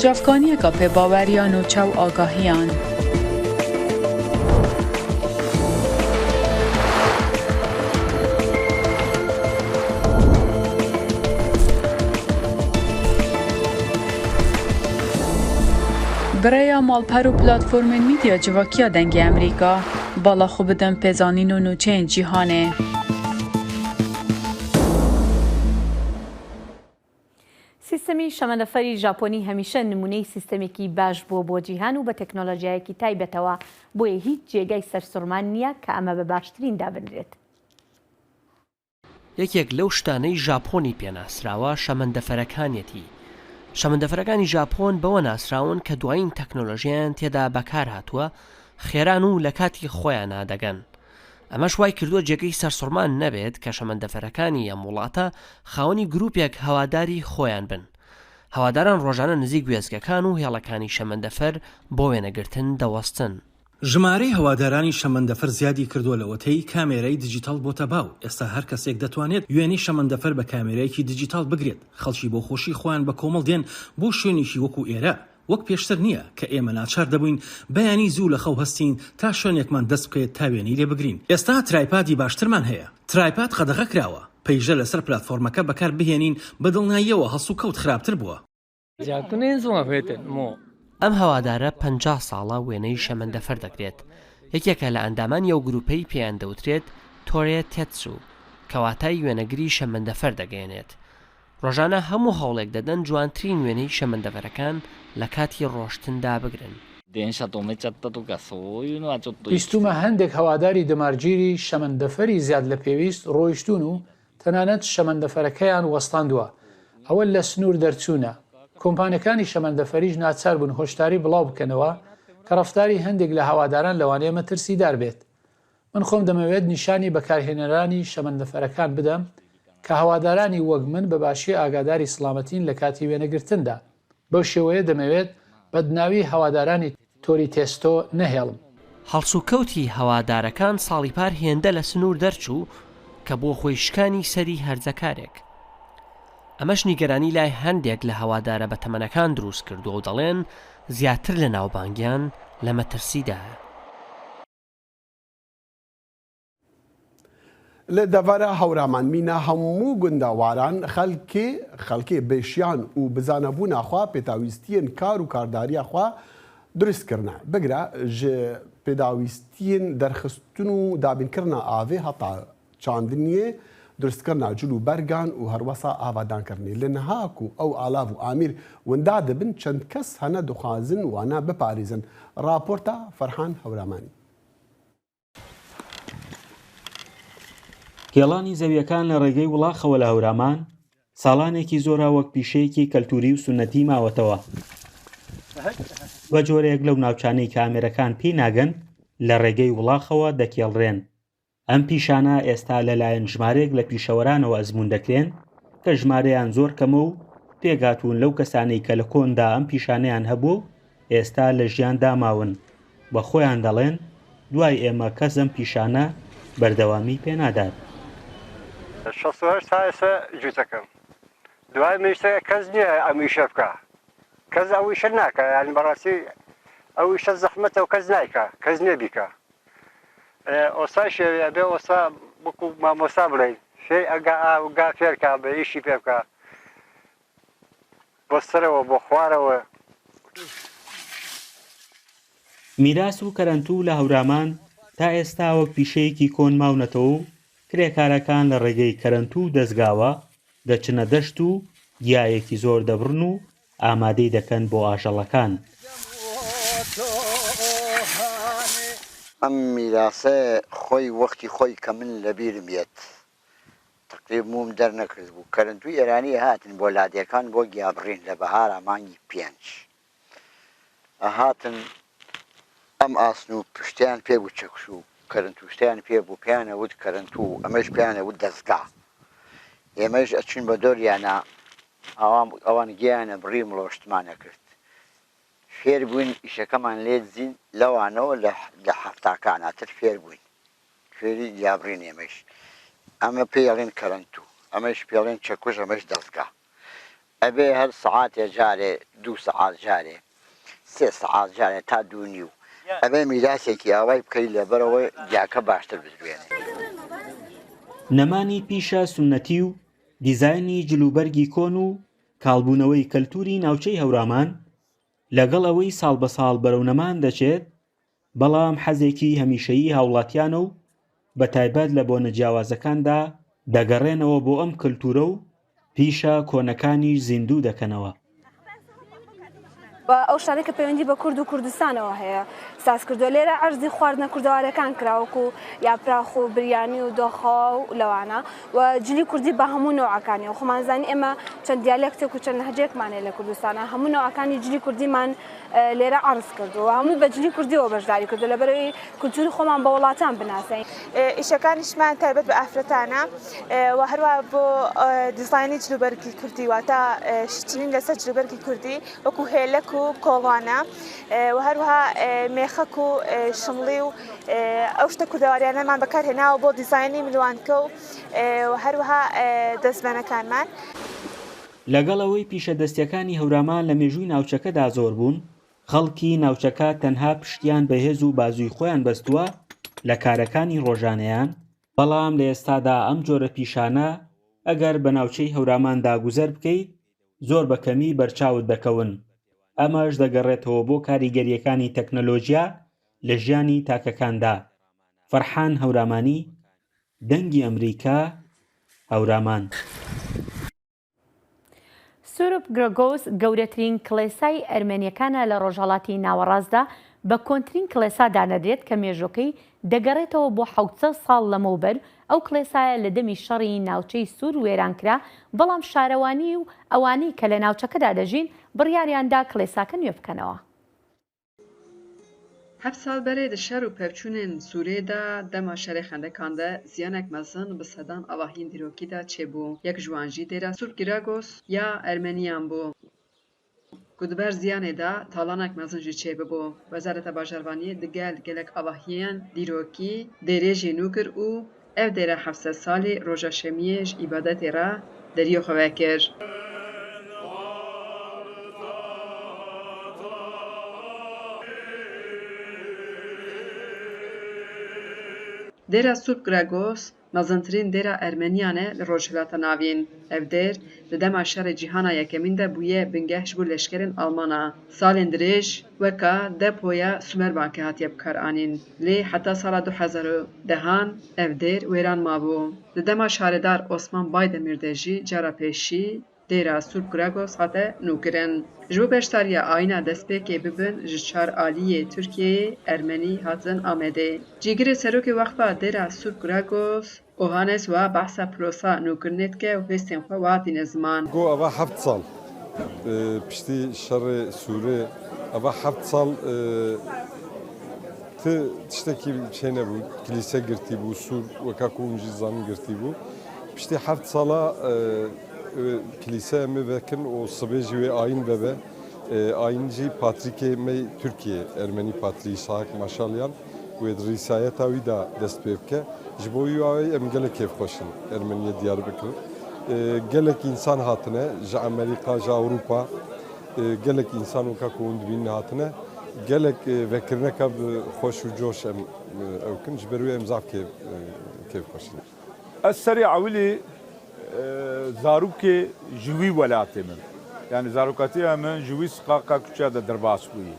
جافکانیەکە پێباوەریان و چاو ئاگاهیان برaya malper û platformên mîdya civakiya dengê Amerîka bala xwe bidin pêzanîn û nûçeyên cîhanê. سیستەمی شەمەندەفەری ژاپۆنی هەمیشە نمونەی سیستەمێکی باش بووە بۆ جیهان و بە تەکنۆلۆژیایەکی تایبەتەوە بۆیە هیچ جێگای سەرسوڕمان نییە کە ئەمە بە باشترین دابنرێت. یەکێک لەو شتانەی ژاپۆنی پێناسراوە شەمەندەفەرەکانیەتی. شەمەندەفەرەکانی ژاپۆن بەوە ناسراون کە دوایین تەکنۆلۆژیان تێدا بەکار هاتووە خێران و لە کاتی خۆیان نادەگەن. ئەمەش وای کردووە جێگەی سەرسوڕمان نەبێت کە شەمەندەفەرەکانی ئەم وڵاتە خاوەنی گروپێک هەواداری خۆیان بن. هەواداران ڕۆژانە نزیک گوێزگەکان و هێڵەکانی شەمەندەفەر بۆ وێنەگرتن دەوەستن. ژمارەی هەوادارانی شەمەندەفەر زیادی کردووە لەوەتەی کامێرەی دیجیتال بۆتە باو. ئێستا هەر کەسێک دەتوانێت وێنەی شەمەندەفەر بە کامێرەیەکی دیجیتال بگرێت. خەڵکی بۆ خۆشی خۆیان بە کۆمەڵ دێن بۆ شوێنێکی وەکو ئێرە. وەک پێشتر نییە کە ئێمە ناچار دەبووین بەیانی زوو لە خەو هەستین تا شوێنێکمان دەست بکەیت تا وێنەی لێ بگرین. ئێستا ترایپادی باشترمان هەیە. ترایپاد قەدەغە کراوە. پەیژە لەسەر پلاتفۆرمەکە بەکار بهێنین بە دڵنیاییەوە هەڵسو کەوت خراپتر بووە. ئەم هەوادارە 50 ساڵە وێنەی شەمەندەفەر دەکرێت. یەکێکە لە ئەندامان یەو گروپەی پێیان دەوترێت تۆرێ تێتسو کەواتای وێنەگری شەمەندەفەر دەگەێنێت. ڕۆژانە هەموو هەوڵێک دەدەن جوانترین وێنەی شەمەندەفەرەکان لە کاتی ڕۆشتندا بگرن. بیستومە هەندێک هەواداری دەمارگیری شەمەندەفەری زیاد لە پێویست ڕۆیشتون و تەنانەت شەمەندەفەرەکەیان وەستاندووە. ئەوە لە سنوور دەرچوونە. کۆمپانیەکانی شەمەندەفەریش ناچار بوون هۆشداری بڵاو بکەنەوە کە ڕەفتاری هەندێک لە هەواداران لەوانەیە مەترسیدار بێت. من خۆم دەمەوێت نیشانی بەکارهێنەرانی شەمەندەفەرەکان بدەم کە هەوادارانی وەک من بە باشی ئاگاداری سڵامەتین لە کاتی وێنەگرتندا. بەو شێوەیە دەمەوێت بەدناوی هەوادارانی تۆری تێستۆ نەهێڵم. هەڵسوکەوتی هەوادارەکان ساڵی پار هێندە لە سنوور دەرچوو کە بۆ خۆی شکانی سەری هەرزەکارێک. ئەمەش نیگەرانی لای هەندێک لە هەوادارە بە تەمەنەکان دروست کردو و دەڵێن زیاتر لە ناوبانگیان لە مەترسیدایە. لە دەڤەرە هەورامان هەموو گونداواران خەڵکێ بێشیان و بزانەبوونا خوا پێداویستیên کار و کارداریە خوا دروستکردنە بگرە ji pêdawîstiyên derxistin û dabînkirina avê heta çandiniyê durustkirina cil û bergan û herwesa avadankirinê li niha ku ew alav û amîr winda dibin çend kes hene dixwazin wana biparêzin. Raporta Ferhan Hewramanî. هێڵانی زەویەکان لە ڕێگەی وڵاخەوە لە هەورامان ساڵانێکی زۆرە وەک پیشەیەکی کەلتوری و سونەتی ماوەتەوە. بە جۆرێک لەو ناوچانەی کامێرەکان پێی ناگەن لە ڕێگەی وڵاخەوە دەکێڵڕێن. ئەم پیشانە ئێستا لەلایەن ژمارەیەک لە پیشەوەرانەوە ئەزمون دەکرێن کە ژمارەیان زۆر کەمە و پێگاتوون لەو کەسانەی کە لە کۆندا ئەم پیشانەیان هەبوو ئێستا لە ژیان داماون. بە خۆیان دەڵێن دوای ئێمە کەسم پیشانە بەردەوامی پێنادات. 68 تا ئێستا جووتەکەم دوای میشتە کەس نییە ئەمیشە بکە کەس ئەویشە ناکە یان بەڕاستی ئەویشە زەحمەتە و کەس نایکە کەس نێ بیکە ئۆستا شێوەیە بێ ئۆستا وەکو مامۆستا بڵێین فێ ئەگا ئاوگا فێرکە بە ئیشی پێ بکە بۆ سەرەوە بۆ خوارەوە. میراس و کەرەنتوو لە هەورامان تا ئێستا وەک پیشەیەکی کۆن ماونەتەوە و کرێکارەکان لە ڕێگەی کەرەنتوو دەستگاوە دەچنە دەشت و گیایەکی زۆر دەبڕن و ئامادەی دەکەن بۆ ئاژەڵەکان. ئەم میراسە خۆی وەختی خۆی کە من لەبیرم بێت تقریب موم دەرنەکرد بوو کەرەنتووی ئێرانی هاتن بۆ لادیەکان بۆ گیابڕین لە بەهارە مانگی 5 ئەهاتن ئەم ئاسن و پشتیان پێ بوو چەکش و کەرەنتوشتیان پێ بوو پێیانەوت کەرەنتوو ئەمەش پێیانەوت دەستگا ئێمەش ئەچین بە دۆریانە ئەوان گیانە بڕی مڵۆشتمانە کرد فێر بووین ئیشەکەمان لێ دزین لەوانەوە لە هەفتاکاناتر فێر بووین فێری یابڕین ئێمەش ئەمە پێڵێن کەرەنتوو ئەمەش پێڵێن چەکوش ئەمەش دەستگا ئەبێ هەر سەعاتێ جارێ 2 سەعات جارێ 3 سەعات جارێ تا 2 و ئەبێ میراسێکی ئاوای بکەی لەبەرەوەی دیاکە باشتر بزوێنێ. نەمانی پیشە سونەتی و دیزایانی جلوبەرگی کۆن و کاڵبوونەوەی کەلتوری ناوچەی هەورامان لەگەڵ ئەوەی ساڵ بە ساڵ بەرەو نەمان دەچێت بەڵام حەزێکی هەمیشەیی هاوڵاتیانە و بە تایبەت لە بۆنە جیاوازەکاندا دەگەڕێنەوە بۆ ئەم کەلتورە و پیشە کۆنەکانیش زیندوو دەکەنەوە. ئەو شتانەی کە پەیوەندی بە کورد و کوردستانەوە هەیە ساز کردو لێرە عەرزی خواردنە کوردەوارەکان کراوەکو یاپراخ و بریانی و دۆخەوە و لەوانە و جلی کوردی بە هەموو نەوعەکانی و خۆمانزانی ئێمە چەند دیالێکتێک و چەند هەجێکمانێ لە کوردستانە هەموو نەوعەکانی جلی کوردیمان لێرە عەرز کردو و هەموو بە جلی کوردیەوە بەشداری کردو لەبەرەوەی کولتوری خۆمان بە وڵاتان بناسین. ئیشەکانیشمان تایبەت بە ئافرەتانە و هەروە بۆ دیزاینی جلوبەرگی کوردی واتە شتین لەسەر جلوبەرگی کوردی وەکو هێلەک و کۆڵوانە و هەروەها مێخەک و شمڵی و ئەو شتە کوردەواریانەمان بەکارهێناوە بۆ دیزاینی ملوانکە و هەروەها دەستبەنەکانمان. لەگەڵەوەی پیشەدەستیەکانی هەورامان لە مێژووی ناوچەکەدا زۆر بوون خەڵکی ناوچەکە تەنها پشتیان بەهێز و بازووی خۆیان بەستووە لە کارەکانی ڕۆژانەیان بەڵام لە ئێستادا ئەم جۆرە پیشانە ئەگەر بە ناوچەی هەوراماندا گوزەر بکەیت زۆر بەکەمی بەرچاوت دەکەون. ئەمەش دەگەڕێتەوە بۆ کاریگەریەکانی تەکنەلۆژیا لە ژیانی تاکەکاندا. فەرحان هەورامانی، دەنگی ئەمریکا، هەورامان. سورب گرۆگۆس گەورەترین کڵێسای ئەرمێنیەکانە لە ڕۆژهەڵاتی ناوەڕاستدا بە کۆنترین کڵێسا دانەدرێت کە مێژوەکەی دەگەڕێتەوە بۆ 700 ساڵ لەمەوبەر ئەو کڵێسایە لە دەمی شەڕی ناوچەی سوور وێرانکرا بەڵام شارەوانی و ئەوانەی کە لە ناوچەکەدا دەژین بڕیاریاندا کڵێساکە نوێ بکەنەوە. 7 سال بەرێ di şer û pevçûnên Sûriyê de dema şerê xendekan de ziyanek mezin bi sedan avahiyên dîrokî de çêbû. Yek ji wan jî dêra Surp Giragos ya Ermeniyan bû. Ku di ber ziyanê de talanek mezin jî çêbibû. Wezareta Bajarvaniyê di gel gelek avahiyên dîrokî dêrê jî nû kir û ev dêre 700 salî roja şemiyê ji îbadetê re deriyê xwe vekir. Dêra Surp Giragos mezintirîn dêra Ermeniyan e li Rojhilata Navîn. Ev dêr di dema şerê cîhana yekemîn de bûye bingeh ji bo leşkerên Almana. Salên dirêj weka depoya Sümerbankê hatiye bikaranîn. Lê heta sala 2010 ev dêr wêran mabû. Di dema şaredar Osman Baydemir de jî cara pêşî dêra Surp Giragos hate nûkirin. Ji bo beşdariya ayîna destpêkê bibin ji çar aliyê Tirkiyeyê Ermenî hatin Amedê. Cîgirê serokê Wexfa dêra Surp Giragos Ohanes wa behsa pirosa nûkirinê dike û hêstên xwe hatîne ziman. Got ava 7 sal piştî şerê Sûrê ava 7 sal tiştekî şey nebû kilîse girtî bû Sûr weka ku hûn jî zanin girtî bû. Piştî 7 sala kilîseya me vekin û sibê jî wê ayîn vebe Aynıcı Patrik'e Türkiye Ermeni Patriği Şahak Maşalyan ve Risayet avi da dest pevke. Jiboyu avi em gelek keyf koşun Ermeniye Diyarbakır. Gelek insan hatine, ja Amerika, ja Avrupa, gelek insan o kakun dibin hatine, gelek vekirne kab hoş u coş em evkin. Jiberu em zaf keyf koşun. السري عولي زاروكي جوي ولاتي من يعني زاروكاتي من جوي سقاقة كتشادة درباس بوي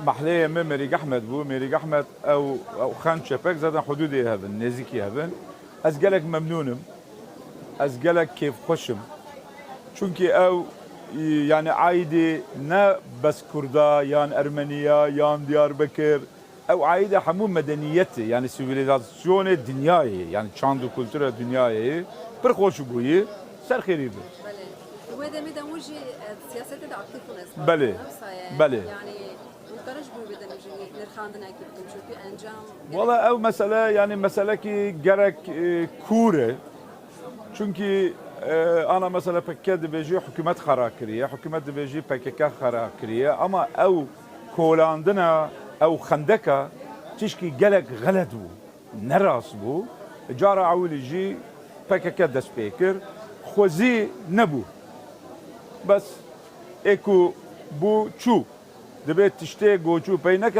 محلية من مريق أحمد بو مريق أحمد أو خان شبك زادن حدودي هذا نزيكي هذا أزقلك ممنونم أزقلك كيف خشم چونكي أو يعني عايدة نا بس كردا يان أرمنيا يان دياربكر او عايده حموم مدنيتي يعني سيفيليزاسيون الدنياي يعني تشاندو كولتورا دنياي برخوش بوي سر خيري بي وهذا مدى وجه سياسات اكتيف بله بله يعني مقترش بو بدن نرخاندنا كيف تمشي في انجام والله او مساله يعني مساله كي جرك كوره çünkü ana mesela PKK dibêjî hükümet xera kiriye hükümet dibêjî PKK xera kiriye ama ew kolandina او خندكه تشكي جلك غلط بو نراس بو جارة عولي جي PKK دست بيكر خوزي نبو بس ايكو بو چو دبيت تشتي گوچو بينك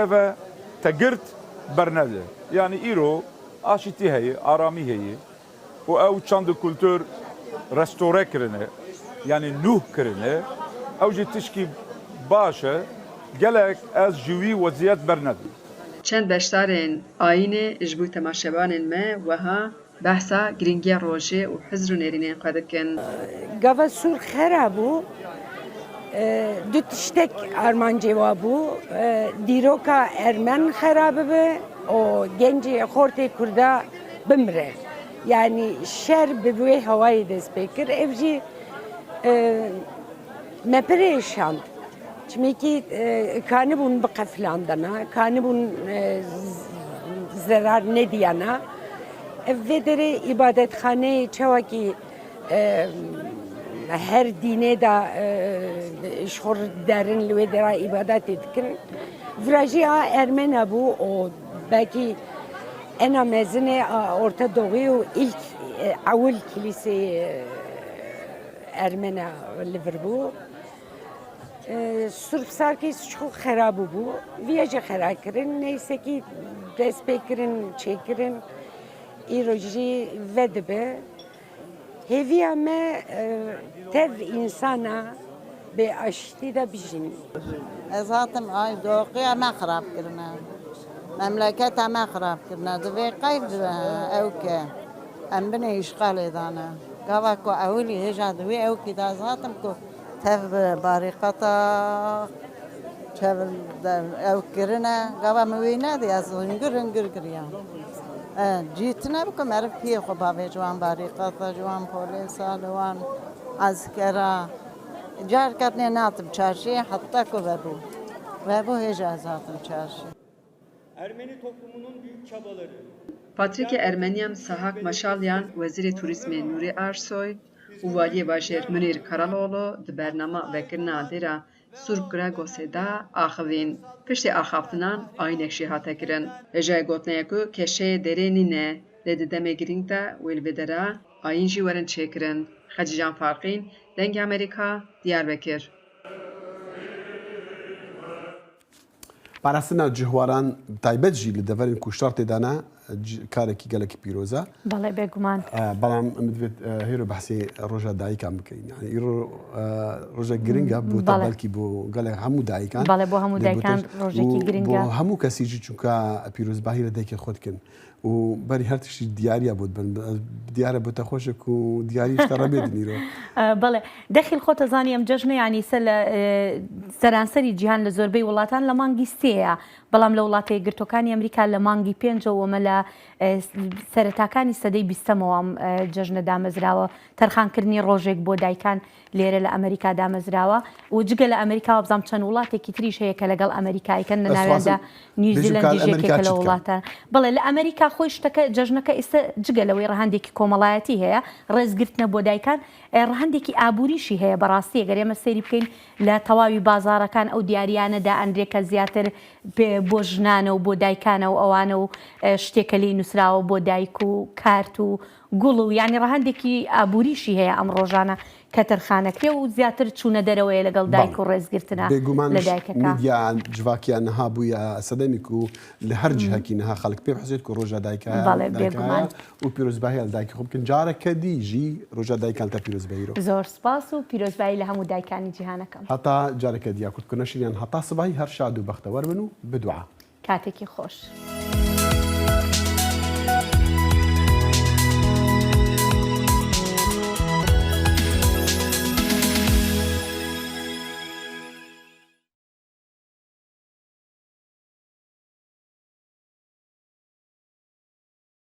تقرت برنده يعني ايرو اشتي هي ارامي هي و او چاند كولتور رستوره كرنه يعني نوح كرنه او جي تشكي باشا gelek ez jûî weziyet bernedin. Çend beşdarên ayînê ji bo temaşebanên me wiha behsa giringiya rojê û hizr û nêrînên xwe dikin. Gava Sûr xera bû, du tiştek armancê wa bû, dîroka Ermen xera bibe û gencê xortê Kurda bimre. Yani şer bi wê hewayê dest pê kir, ev jî me pirêşand. چمیکی کانبون بقفلاندنا کانبون zarar nediyana ve dere ibadethane çavaki her dine da şor derin ve dera ibadet etkin vrajiya Ermena bu o belki en amazine Orta Doğu ilk avul kilise Ermena Liverpool Surf sarkis çok xerab bu. Viyaja xera kirin. Neyse ki respektirin, çekirin. İroji vedbe. Heviya me tev insana be aşti da bijin. Zaten ay doğuya ma xarab kirna. Memleket ma xarab kirna. Dve qayb evke. Em bine işgal edana. Gava ko avli heja dve evke da zaten ko تف بارقة تف أو كرنا قبل موينا دي أزون قرن قريان جيتنا بكم عرف فيه خبابة جوان بارقة جوان بوليسا جوان عسكرة جار كتني ناتب çarşıya hatta kovebu ve hecazatın çarşı. Ermeni toplumunun büyük çabaları. Patrikê Ermeniyam Sahak Maşalyan Wezîrê Turizmê Nûrê Arsoy û Valiyê Bajêr Munîr Karaloğlu di bername vekirina dêra Surp Gregosê de axivîn. Piştî axaftinan ayînek jî hate kirin. Hêjayê gotineye ku keşeyê derê nîne lê di demê girîng de wê li vê dera ayîn jî werin çêkirin. Xecican Farqîn, Dengê Amerîka, Diyarbekir. Parastina cihwaran taybet jî li deverên kuştar têdana karekî gelekî pîroz e. Belê bêguman. Belam em divêt hêro behsê roja dayikan bikin. Yani îro roja giring e bû te belkî bû gelek hemû dayikan. Belê bo hemû dayikan rojekî giring e. Bo hemû kesî jî çûka pîrozbahî re dayikê xwe dikin. û berî her tiştî diyariya bû dibin. Diyar e bû te xweş ku diyarî ji te re bêdin îro. Belê. Dexîl xwe te zanî em cejnê yanî ser li seranserî cîhan li zorbeyê welatan li man gîstê ye. بەڵام لە وڵاتەیە گرتوەکانی ئەمریکا لە مانگی پێنجەوەمە لە سەرەتاکانی سەدەی بیستەمەوە جەژنە دامەزراوە تەرخانکردنی ڕۆژێک بۆ دایکان لێرە لە ئەمریکا دامەزراوە و جگە لە ئەمریکا بزانام چەند وڵاتێکی تریش هەیە کە لەگەڵ ئەمریکایکەن لە ناوێندا نیوزیلەندی ژێکێکە لە وڵاتە بەڵێ لە ئەمریکا خۆی شتەکە جەژنەکە ئێستا جگە لەوەی ڕەهەندێکی کۆمەڵایەتی هەیە ڕێزگرتنە بۆ دایکان ڕەهەندێکی ئابووریشی هەیە بەڕاستی ئەگەر ئێمە سەیری بکەین لە تەواوی بازارەکان ئەو دیاریانەدا ئەندرێکە زیاتر بۆ ژنانە و بۆ دایکانە و ئەوانە و شتێکە لی نووسراوە بۆ دایک و کارت و گوڵ و یانی ڕەهەندێکی ئابووریشی هەیە ئەم ڕۆژانە کە تەرخانەکرێ و زیاتر چوونە دەرەوەی لەگەڵ دایک و ڕێزگرتنە لە دایکەکە میدیان جوواکیان نەها بووە سەدەمیک و لە هەر جهەکی نەها خەڵک پێ حزێت و ڕۆژە دایکە و پیرۆزبایی هەل دایکی خۆ بکەن جارەکە دیژی ڕۆژە دایکان تا پیرۆزبایی زۆر سپاس و پیرۆزبایی لە هەموو دایکانی جیهانەکەم هەتا جارەکە دیاکوتکردنەشیان هەتا سبای هەر شاد و بەختەوەر بن و بدوعا کاتێکی خۆش.